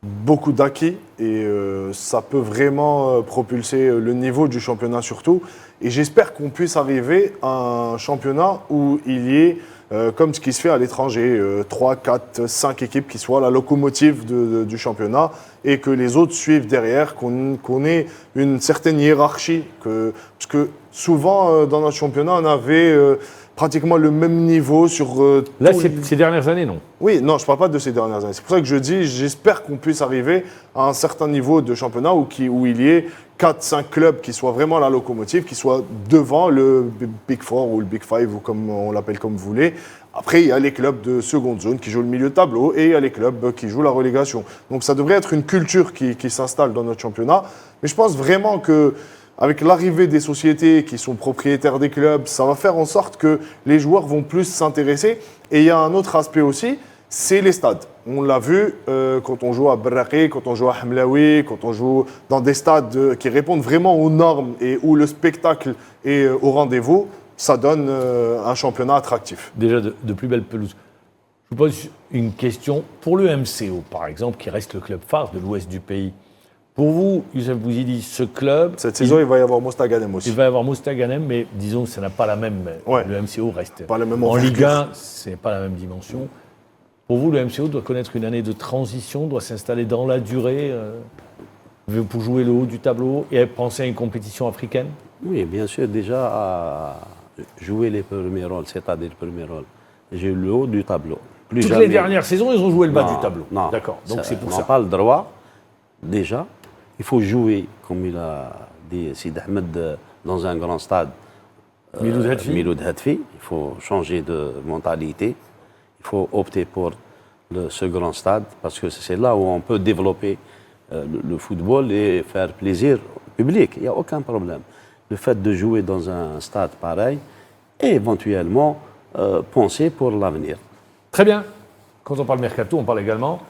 beaucoup d'acquis et ça peut vraiment propulser le niveau du championnat surtout. Et j'espère qu'on puisse arriver à un championnat où il y ait, comme ce qui se fait à l'étranger, 3, 4, 5 équipes qui soient la locomotive du championnat et que les autres suivent derrière, qu'on ait une certaine hiérarchie. Parce que souvent, dans notre championnat, on avait pratiquement le même niveau sur... Là, ces dernières années, non. Oui, non, je ne parle pas de ces dernières années. C'est pour ça que je dis, j'espère qu'on puisse arriver à un certain niveau de championnat où il y ait 4-5 clubs qui soient vraiment la locomotive, qui soient devant le Big Four ou le Big Five, ou comme on l'appelle comme vous voulez. Après, il y a les clubs de seconde zone qui jouent le milieu de tableau et il y a les clubs qui jouent la relégation. Donc ça devrait être une culture qui s'installe dans notre championnat. Mais je pense vraiment que avec l'arrivée des sociétés qui sont propriétaires des clubs, ça va faire en sorte que les joueurs vont plus s'intéresser. Et il y a un autre aspect aussi, c'est les stades. On l'a vu quand on joue à Berraqi, quand on joue à Hamlaoui, quand on joue dans des stades qui répondent vraiment aux normes et où le spectacle est au rendez-vous, ça donne un championnat attractif. Déjà de plus belles pelouses. Je vous pose une question. Pour le MCO, par exemple, qui reste le club phare de l'ouest du pays, pour vous, Youssef Bouzidi, ce club... Cette saison, il va y avoir Mostaganem aussi. Il va y avoir Mostaganem, mais disons que ça n'a pas la même... Ouais. Le MCO reste... Pas la même en Ligue envergure. 1, ce n'est pas la même dimension. Pour vous, le MCO doit connaître une année de transition, doit s'installer dans la durée pour jouer le haut du tableau et penser à une compétition africaine? Oui, bien sûr, déjà à jouer les premiers rôles, c'est-à-dire le premier rôle. J'ai eu le haut du tableau. Toutes les dernières saisons, ils ont joué le bas du tableau. Non, d'accord, donc c'est pour ça. On n'a pas le droit, déjà. Il faut jouer, comme il a dit Sid Ahmed, dans un grand stade. Miloud Hadfi. Il faut changer de mentalité. Il faut opter pour ce grand stade, parce que c'est là où on peut développer le football et faire plaisir au public. Il n'y a aucun problème. Le fait de jouer dans un stade pareil et éventuellement penser pour l'avenir. Très bien. Quand on parle mercato, on parle également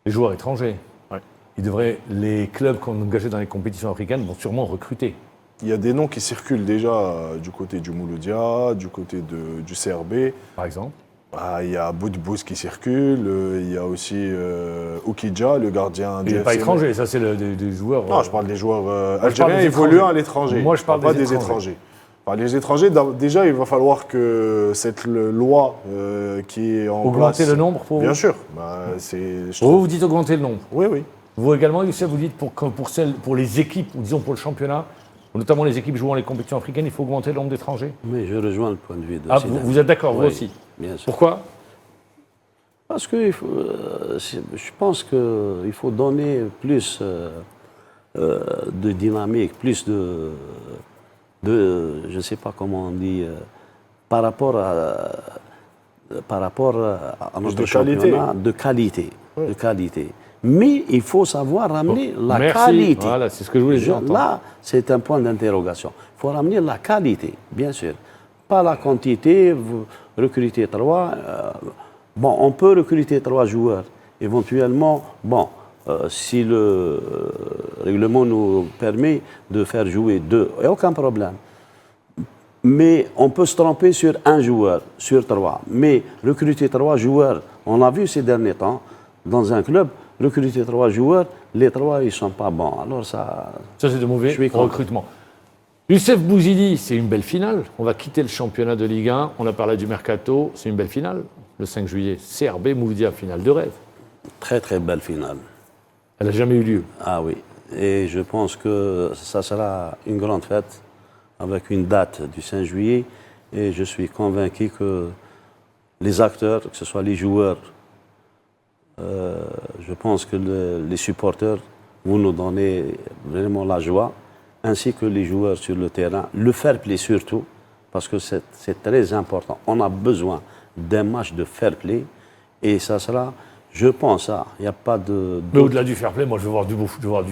des joueurs étrangers. Les clubs qu'on a engagés dans les compétitions africaines vont sûrement recruter. Il y a des noms qui circulent déjà du côté du Mouloudia, du côté du CRB. Par exemple? Il y a Boudbouz qui circule, il y a aussi Oukidja, le gardien du Il n'est pas FC. étranger, ça c'est des joueurs... Non, je parle des joueurs je algériens parle des évoluant étrangers. à l'étranger. Moi, je parle pas des des étrangers. Les étrangers, déjà, il va falloir que cette loi qui est en place... Augmenter le nombre pour vous? Bien sûr. Vous dites augmenter le nombre. Oui, oui. Vous également, Youssef, vous dites pour les équipes, ou disons pour le championnat, notamment les équipes jouant les compétitions africaines, il faut augmenter le nombre d'étrangers? Mais je rejoins le point de vue de Ah, Sid Ahmed. vous êtes d'accord, vous Oui, aussi? Bien sûr. Pourquoi? Parce que je pense qu'il faut donner plus de dynamique, plus de je ne sais pas comment on dit, par rapport à notre championnat, de qualité. Oui. De qualité. Mais il faut savoir ramener la Merci. qualité. Voilà, c'est ce que je voulais dire. Là, c'est un point d'interrogation. Il faut ramener la qualité, bien sûr. Pas la quantité, vous recrutez 3. On peut recruter 3 joueurs. Éventuellement, si le règlement nous permet de faire jouer 2, il n'y a aucun problème. Mais on peut se tromper sur un joueur, sur 3. Mais recruter 3 joueurs, on l'a vu ces derniers temps, dans un club, recruter 3 joueurs, les 3, ils ne sont pas bons. Alors ça c'est de mauvais Je suis content. recrutement. Youssef Bouzidi, c'est une belle finale. On va quitter le championnat de Ligue 1. On a parlé du Mercato. C'est une belle finale. Le 5 juillet, CRB Mouloudia, finale de rêve. très très belle finale. Elle n'a jamais eu lieu. Ah oui. Et je pense que ça sera une grande fête avec une date du 5 juillet. Et je suis convaincu que les acteurs, que ce soit les joueurs, je pense que les supporters vont nous donner vraiment la joie, ainsi que les joueurs sur le terrain. Le fair play surtout, parce que c'est très important. On a besoin d'un match de fair play. Et ça sera, je pense, il n'y a pas de... Mais au-delà du fair play, moi je veux voir du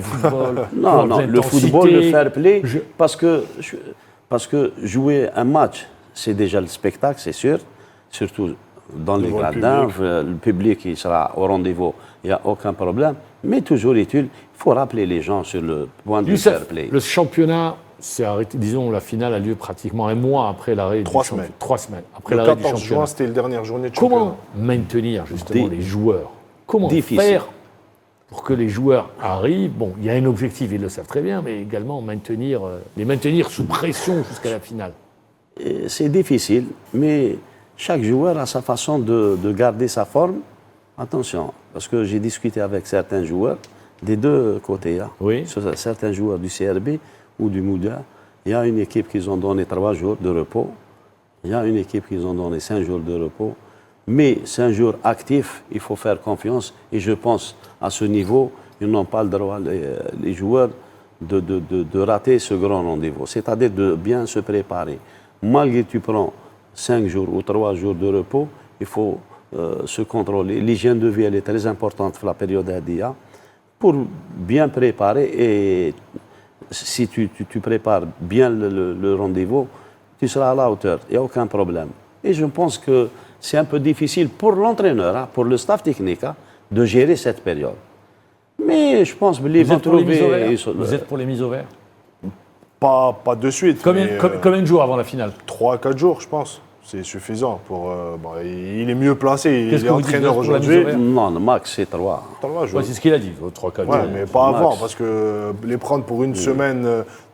football. Non, voir de le football, le fair play, Je- parce que jouer un match, c'est déjà le spectacle, c'est sûr, surtout dans les Devant le gradins, public. le public il sera au rendez-vous, il n'y a aucun problème. Mais toujours est-il, il faut rappeler les gens sur le point de fair Youssef, play. le championnat s'est arrêté, disons, la finale a lieu pratiquement un mois après l'arrêt 3 du semaines. championnat. 3 semaines après Le l'arrêt du 14 championnat. juin, c'était la dernière journée de championnat. Comment maintenir justement Di- les joueurs? Comment Difficile. faire pour que les joueurs arrivent? Bon, il y a un objectif, ils le savent très bien, mais également les maintenir sous pression jusqu'à la finale. Et c'est difficile, mais chaque joueur a sa façon de garder sa forme. Attention, parce que j'ai discuté avec certains joueurs des deux côtés. Hein. Oui. Certains joueurs du CRB ou du Moudia. Il y a une équipe qui ont donné 3 jours de repos. Il y a une équipe qui ont donné 5 jours de repos. Mais 5 jours actifs, il faut faire confiance. Et je pense, à ce niveau, ils n'ont pas le droit, les joueurs, de rater ce grand rendez-vous. C'est-à-dire de bien se préparer. Malgré que tu prends 5 jours ou 3 jours de repos, il faut se contrôler. L'hygiène de vie, elle est très importante pour la période d'Adia pour bien préparer. Et si tu prépares bien le rendez-vous, tu seras à la hauteur. Il n'y a aucun problème. Et je pense que c'est un peu difficile pour l'entraîneur, hein, pour le staff technique, hein, de gérer cette période. Mais je pense qu'ils Vous vont êtes pour les mises au trouver... vert Vous êtes pour les mises au vert Pas de suite. Combien de jours avant la finale? 3-4 jours, je pense. C'est suffisant. Il est mieux placé. Qu'est-ce Il que est vous dites entraîneur pour la mise au aujourd'hui. vert Non, le max, c'est 3. Ouais, c'est ce qu'il a dit, 3-4 Ouais, jours. mais pas max. avant, parce que les prendre pour une semaine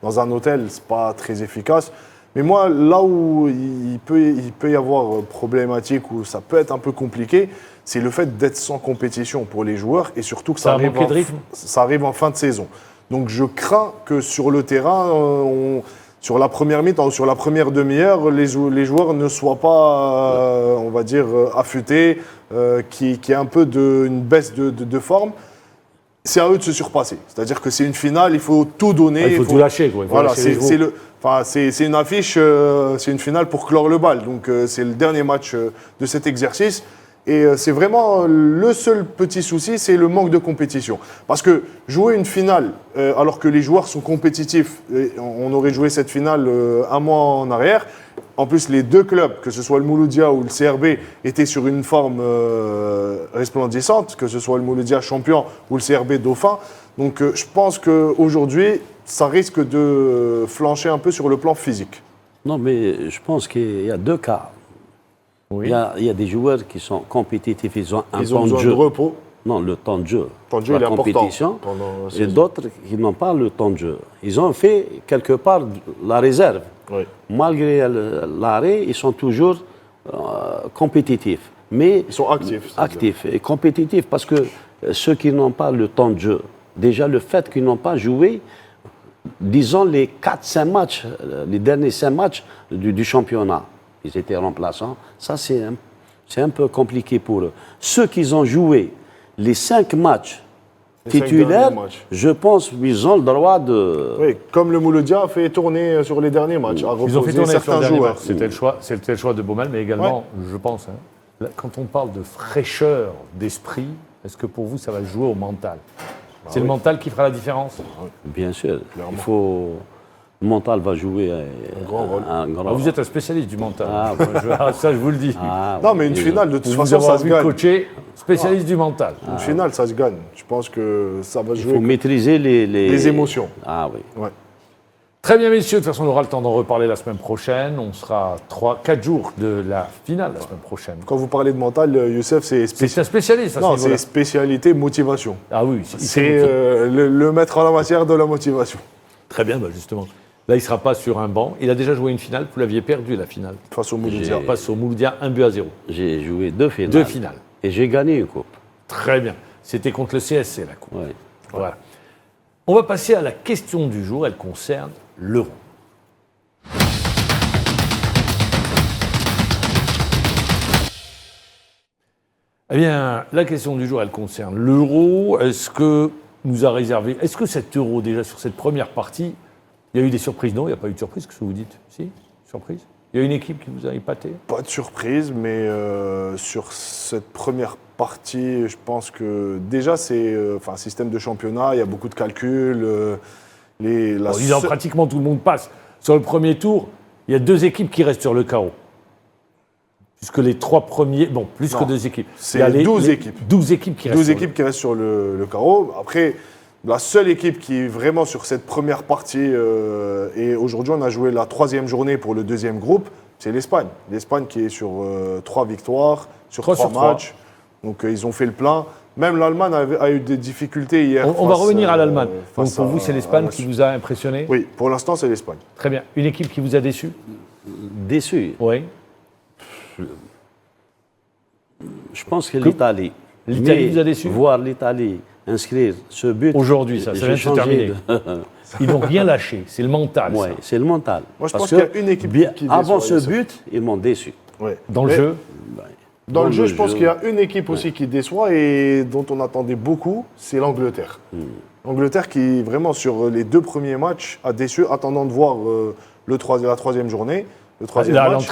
dans un hôtel, c'est pas très efficace. Mais moi, là où il peut y avoir problématique, où ça peut être un peu compliqué, c'est le fait d'être sans compétition pour les joueurs et surtout que Ça a manqué de rythme. ça arrive en fin de saison. Donc je crains que sur le terrain, sur la première mi-temps, sur la première demi-heure, les joueurs ne soient pas, on va dire, affûtés, qu'il y ait un peu une baisse de forme. C'est à eux de se surpasser. C'est-à-dire que c'est une finale, il faut tout donner. Il faut tout lâcher, quoi. Il faut Voilà, lâcher les c'est une affiche, c'est une finale pour clore le bal. Donc c'est le dernier match de cet exercice. Et c'est vraiment le seul petit souci, c'est le manque de compétition. Parce que jouer une finale alors que les joueurs sont compétitifs, on aurait joué cette finale un mois en arrière. En plus, les deux clubs, que ce soit le Mouloudia ou le CRB, étaient sur une forme resplendissante, que ce soit le Mouloudia champion ou le CRB dauphin. Donc je pense qu'aujourd'hui, ça risque de flancher un peu sur le plan physique. Non, mais je pense qu'il y a 2 cas. Oui. Il y a des joueurs qui sont compétitifs, ils ont un Ils ont temps de besoin jeu. de repos. Non, le temps de jeu. Le temps de jeu, il est la important compétition. pendant la Et saison. d'autres qui n'ont pas le temps de jeu. Ils ont fait quelque part la réserve. Oui. Malgré l'arrêt, ils sont toujours compétitifs. Mais Ils sont actifs. c'est-à-dire. actifs et compétitifs parce que ceux qui n'ont pas le temps de jeu, déjà le fait qu'ils n'ont pas joué, disons les 4-5 matchs, les derniers 5 matchs du championnat, ils étaient remplaçants, ça c'est un peu compliqué pour eux. Ceux qui ont joué les 5 matchs Les 5 titulaires, derniers matchs. je pense qu'ils ont le droit de... Oui, comme le Mouloudia a fait tourner sur les derniers matchs, a Ils ont fait reposé tourner sur le certains dernier joueurs. match. C'était le choix de Baumal, mais également, je pense, hein, là, quand on parle de fraîcheur d'esprit, est-ce que pour vous, ça va jouer au mental? C'est le mental qui fera la différence? Bien sûr, Clairement. il faut... Le mental va jouer grand rôle. un grand Ah, vous rôle. êtes un spécialiste du mental. Ah, ça, je vous le dis. Ah, Non, oui, mais une et- finale, de toute Vous façon, avoir ça se vu gagne. coacher, spécialiste du mental. Une finale, ça se gagne. Je pense que ça va Il jouer faut maîtriser les émotions. Ah oui. Ouais. Très bien, messieurs. De toute façon, on aura le temps d'en reparler la semaine prochaine. On sera 4 jours de la finale la semaine prochaine. Quand vous parlez de mental, Youssef, c'est C'est un spécialiste à ce Non, niveau-là. c'est spécialité motivation. Ah oui, C'est le maître en la matière de la motivation. Très bien, justement. Là, il ne sera pas sur un banc. Il a déjà joué une finale. Vous l'aviez perdu, la finale. Face au Mouloudia. Face au Mouloudia, 1-0. J'ai joué 2 finales. 2 finales. Et j'ai gagné une coupe. Très bien. C'était contre le CSC, la coupe. Ouais. Voilà. On va passer à la question du jour. Elle concerne l'euro. Eh bien, la question du jour, elle concerne l'euro. Est-ce que cet euro, déjà, sur cette première partie, il y a eu des surprises? Non, il n'y a pas eu de surprise, qu'est-ce que vous dites? Si? Surprise? Il y a une équipe qui vous a épaté? Pas de surprise, mais sur cette première partie, je pense que déjà, c'est un système de championnat, il y a beaucoup de calculs. Pratiquement tout le monde passe. Sur le premier tour, il y a 2 équipes qui restent sur le carreau. Puisque les 3 premiers... Bon, plus Non, que 2 équipes. c'est Il y a 12 équipes. 12 équipes qui restent 12 équipes qui restent sur le carreau. Après, la seule équipe qui est vraiment sur cette première partie, et aujourd'hui on a joué la 3e journée pour le 2e groupe, c'est l'Espagne. L'Espagne qui est sur 3 victoires, sur 3 matchs. Donc ils ont fait le plein. Même l'Allemagne a eu des difficultés hier. On va revenir à l'Allemagne. Donc face pour vous, c'est l'Espagne qui vous a impressionné? Oui, pour l'instant, c'est l'Espagne. Très bien. Une équipe qui vous a déçu? Déçu. Oui. Je pense que l'Italie. L'Italie vous a déçu? Voir l'Italie inscrire ce but. Aujourd'hui, ça vient de se terminer. Ils n'ont rien lâché. C'est le mental. Oui, Ça. c'est le mental. Moi, je Parce pense qu'il y a une équipe qui avant déçoit, ce but, ils m'ont déçu. Ouais. Dans le Mais jeu? Dans le jeu, je pense qu'il y a une équipe aussi qui déçoit et dont on attendait beaucoup, c'est l'Angleterre. L'Angleterre qui, vraiment, sur les 2 premiers matchs, a déçu, attendant de voir la 3e journée. Le 3e Là, match.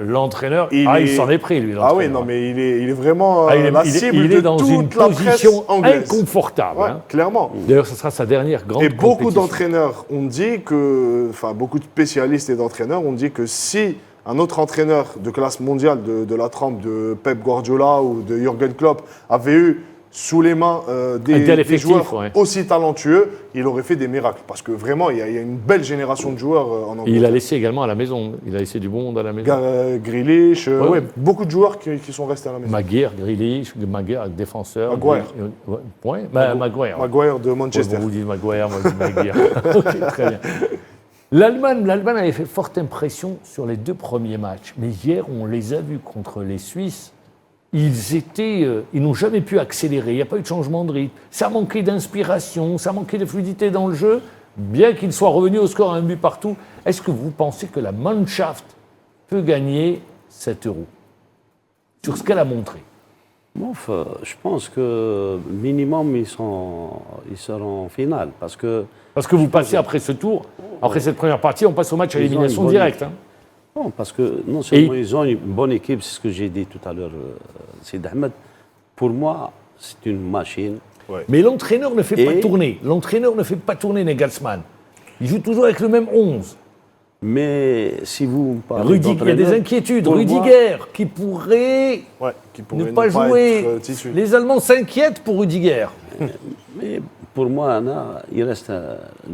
l'entraîneur, il Il s'en est pris, lui. Ah oui, l'entraîneur. non, mais il est vraiment la cible il de est dans toute une la presse position anglaise. inconfortable. Ouais, Hein. clairement. D'ailleurs, ce sera sa dernière grande Et beaucoup compétition. d'entraîneurs ont dit que, beaucoup de spécialistes et d'entraîneurs ont dit que si un autre entraîneur de classe mondiale de la trempe de Pep Guardiola ou de Jürgen Klopp avait eu sous les mains des joueurs aussi talentueux, il aurait fait des miracles. Parce que vraiment, il y a une belle génération de joueurs en Angleterre. Et il a laissé également à la maison. Il a laissé du bon monde à la maison. Grealish, beaucoup de joueurs qui sont restés à la maison. Maguire, Grealish, Maguire, défenseur. Maguire. Maguire de Manchester. Vous dites Maguire, moi je dis Maguire. Ok, très bien. L'Allemagne avait fait forte impression sur les 2 premiers matchs. Mais hier, on les a vus contre les Suisses. Ils n'ont jamais pu accélérer, il n'y a pas eu de changement de rythme. Ça manquait d'inspiration, ça manquait de fluidité dans le jeu, bien qu'ils soient revenus au score à 1 but partout. Est-ce que vous pensez que la Mannschaft peut gagner cet euro sur ce qu'elle a montré? Je pense que minimum, ils seront en finale. Parce que vous passez après ce tour, après cette première partie, on passe au match à élimination directe. Hein. Non, parce que non seulement ils ont une bonne équipe, c'est ce que j'ai dit tout à l'heure, Sid Ahmed. Pour moi, c'est une machine. Ouais. Mais l'entraîneur ne fait pas tourner. L'entraîneur ne fait pas tourner Nagelsmann. Il joue toujours avec le même 11. Mais si vous parlez Il y a des inquiétudes. Rudiger, qui pourrait ne pas jouer. Les Allemands s'inquiètent pour Rudiger. Mais pour moi, il reste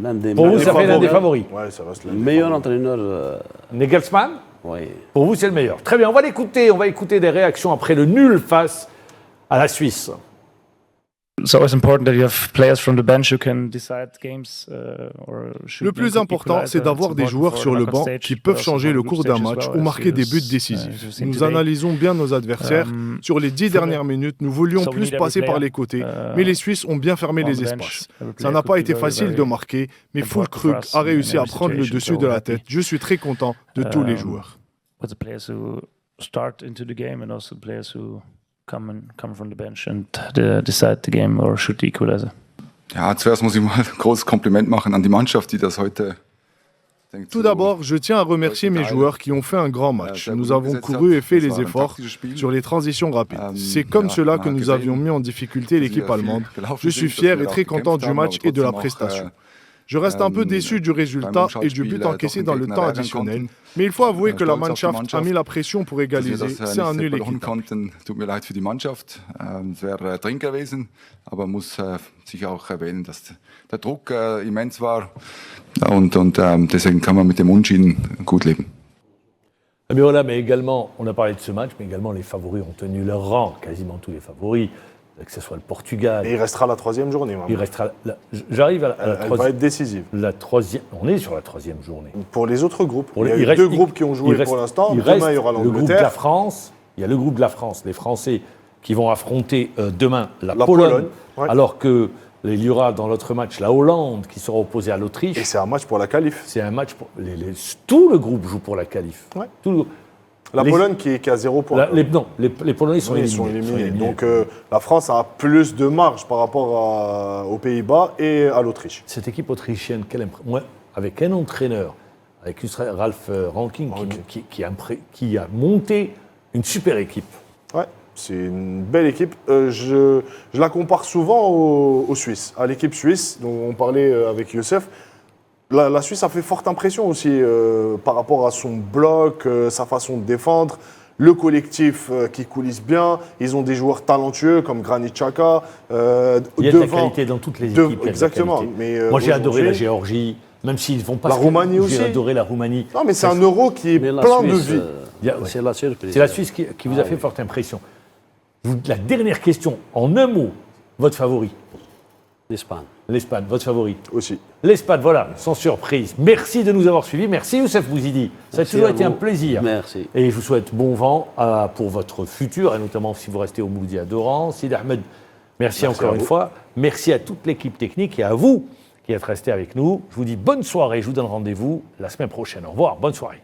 l'un des Pour vous, ça fait l'un des favoris. Ouais, ça reste l'un Le des meilleur favoris. entraîneur. Nagelsmann, Oui. pour vous, c'est le meilleur. Très bien, on va écouter des réactions après le nul face à la Suisse. It's always important that you have players from the bench who can decide games or shoot. Le plus important, c'est d'avoir des joueurs sur le banc qui peuvent changer le cours d'un match ou marquer des buts décisifs. Nous analysons bien nos adversaires. Sur les 10 dernières minutes, nous voulions plus passer par les côtés, mais les Suisses ont bien fermé les espaces. Ça n'a pas été facile de marquer, mais Füllkrug a réussi à prendre le dessus de la tête. Je suis très content de tous les joueurs. But the players who start into the game and also the players who come from the bench and decide the game or shoot the equalizer. Ja, zuerst muss ich mal ein großes Kompliment machen an die Mannschaft, die das heute. Tout d'abord, je tiens à remercier mes joueurs qui ont fait un grand match. Nous avons couru et fait les efforts sur les transitions rapides. C'est comme cela que nous avions mis en difficulté l'équipe allemande. Je suis fier et très content du match et de la prestation. Je reste un peu déçu du résultat et du but encaissé dans le temps additionnel, mais il faut avouer que la Mannschaft a mis la pression pour égaliser. C'est un nul équitable. Tut mir leid für die Mannschaft. Es wäre drin gewesen, aber man muss sicher auch erwähnen, dass der Druck immens war und deswegen kann man mit dem Unentschieden gut leben. Mais voilà, mais également, on a parlé de ce match, mais également les favoris ont tenu leur rang, quasiment tous les favoris, que ce soit le Portugal. Et il restera la 3e journée. Il restera. J'arrive à la Elle va être décisive. La 3e. On est sur la 3e journée. Pour les autres groupes, il y a il eu reste, 2 groupes qui ont joué pour l'instant. Demain, il y aura l'Angleterre. Le groupe de la France. Il y a le groupe de la France, les Français qui vont affronter demain la Pologne. Ouais. Alors que il y aura dans l'autre match la Hollande qui sera opposée à l'Autriche. Et c'est un match pour la qualif. C'est un match pour tout le groupe joue pour la qualif. Ouais. La Pologne qui est à 0 points. Les Polonais sont éliminés. Donc la France a plus de marge par rapport aux Pays-Bas et à l'Autriche. Cette équipe autrichienne, moi, avec un entraîneur, avec Ralph Ranking, qui a monté une super équipe. Ouais, c'est une belle équipe. Je la compare souvent aux Suisses, à l'équipe suisse dont on parlait avec Youssef. La Suisse a fait forte impression aussi par rapport à son bloc, sa façon de défendre, le collectif qui coulisse bien. Ils ont des joueurs talentueux comme Granit Xhaka. Il y a de la qualité dans toutes les équipes. Exactement. Mais moi, j'ai adoré la Géorgie, même s'ils vont pas. La Roumanie aussi. J'ai adoré la Roumanie. Non, mais c'est un euro qui est plein de vie. C'est la surprise. C'est la Suisse qui vous a fait forte impression. La dernière question, en un mot, votre favori? L'Espagne. L'Espagne, votre favori? Aussi. L'Espagne, voilà, sans surprise. Merci de nous avoir suivis. Merci Youssef Bouzidi. Ça a toujours été un plaisir. Merci. Et je vous souhaite bon vent pour votre futur, et notamment si vous restez au Mouloudia d'Oran. Sid Ahmed, merci encore une fois. Merci à toute l'équipe technique et à vous qui êtes restés avec nous. Je vous dis bonne soirée. Je vous donne rendez-vous la semaine prochaine. Au revoir. Bonne soirée.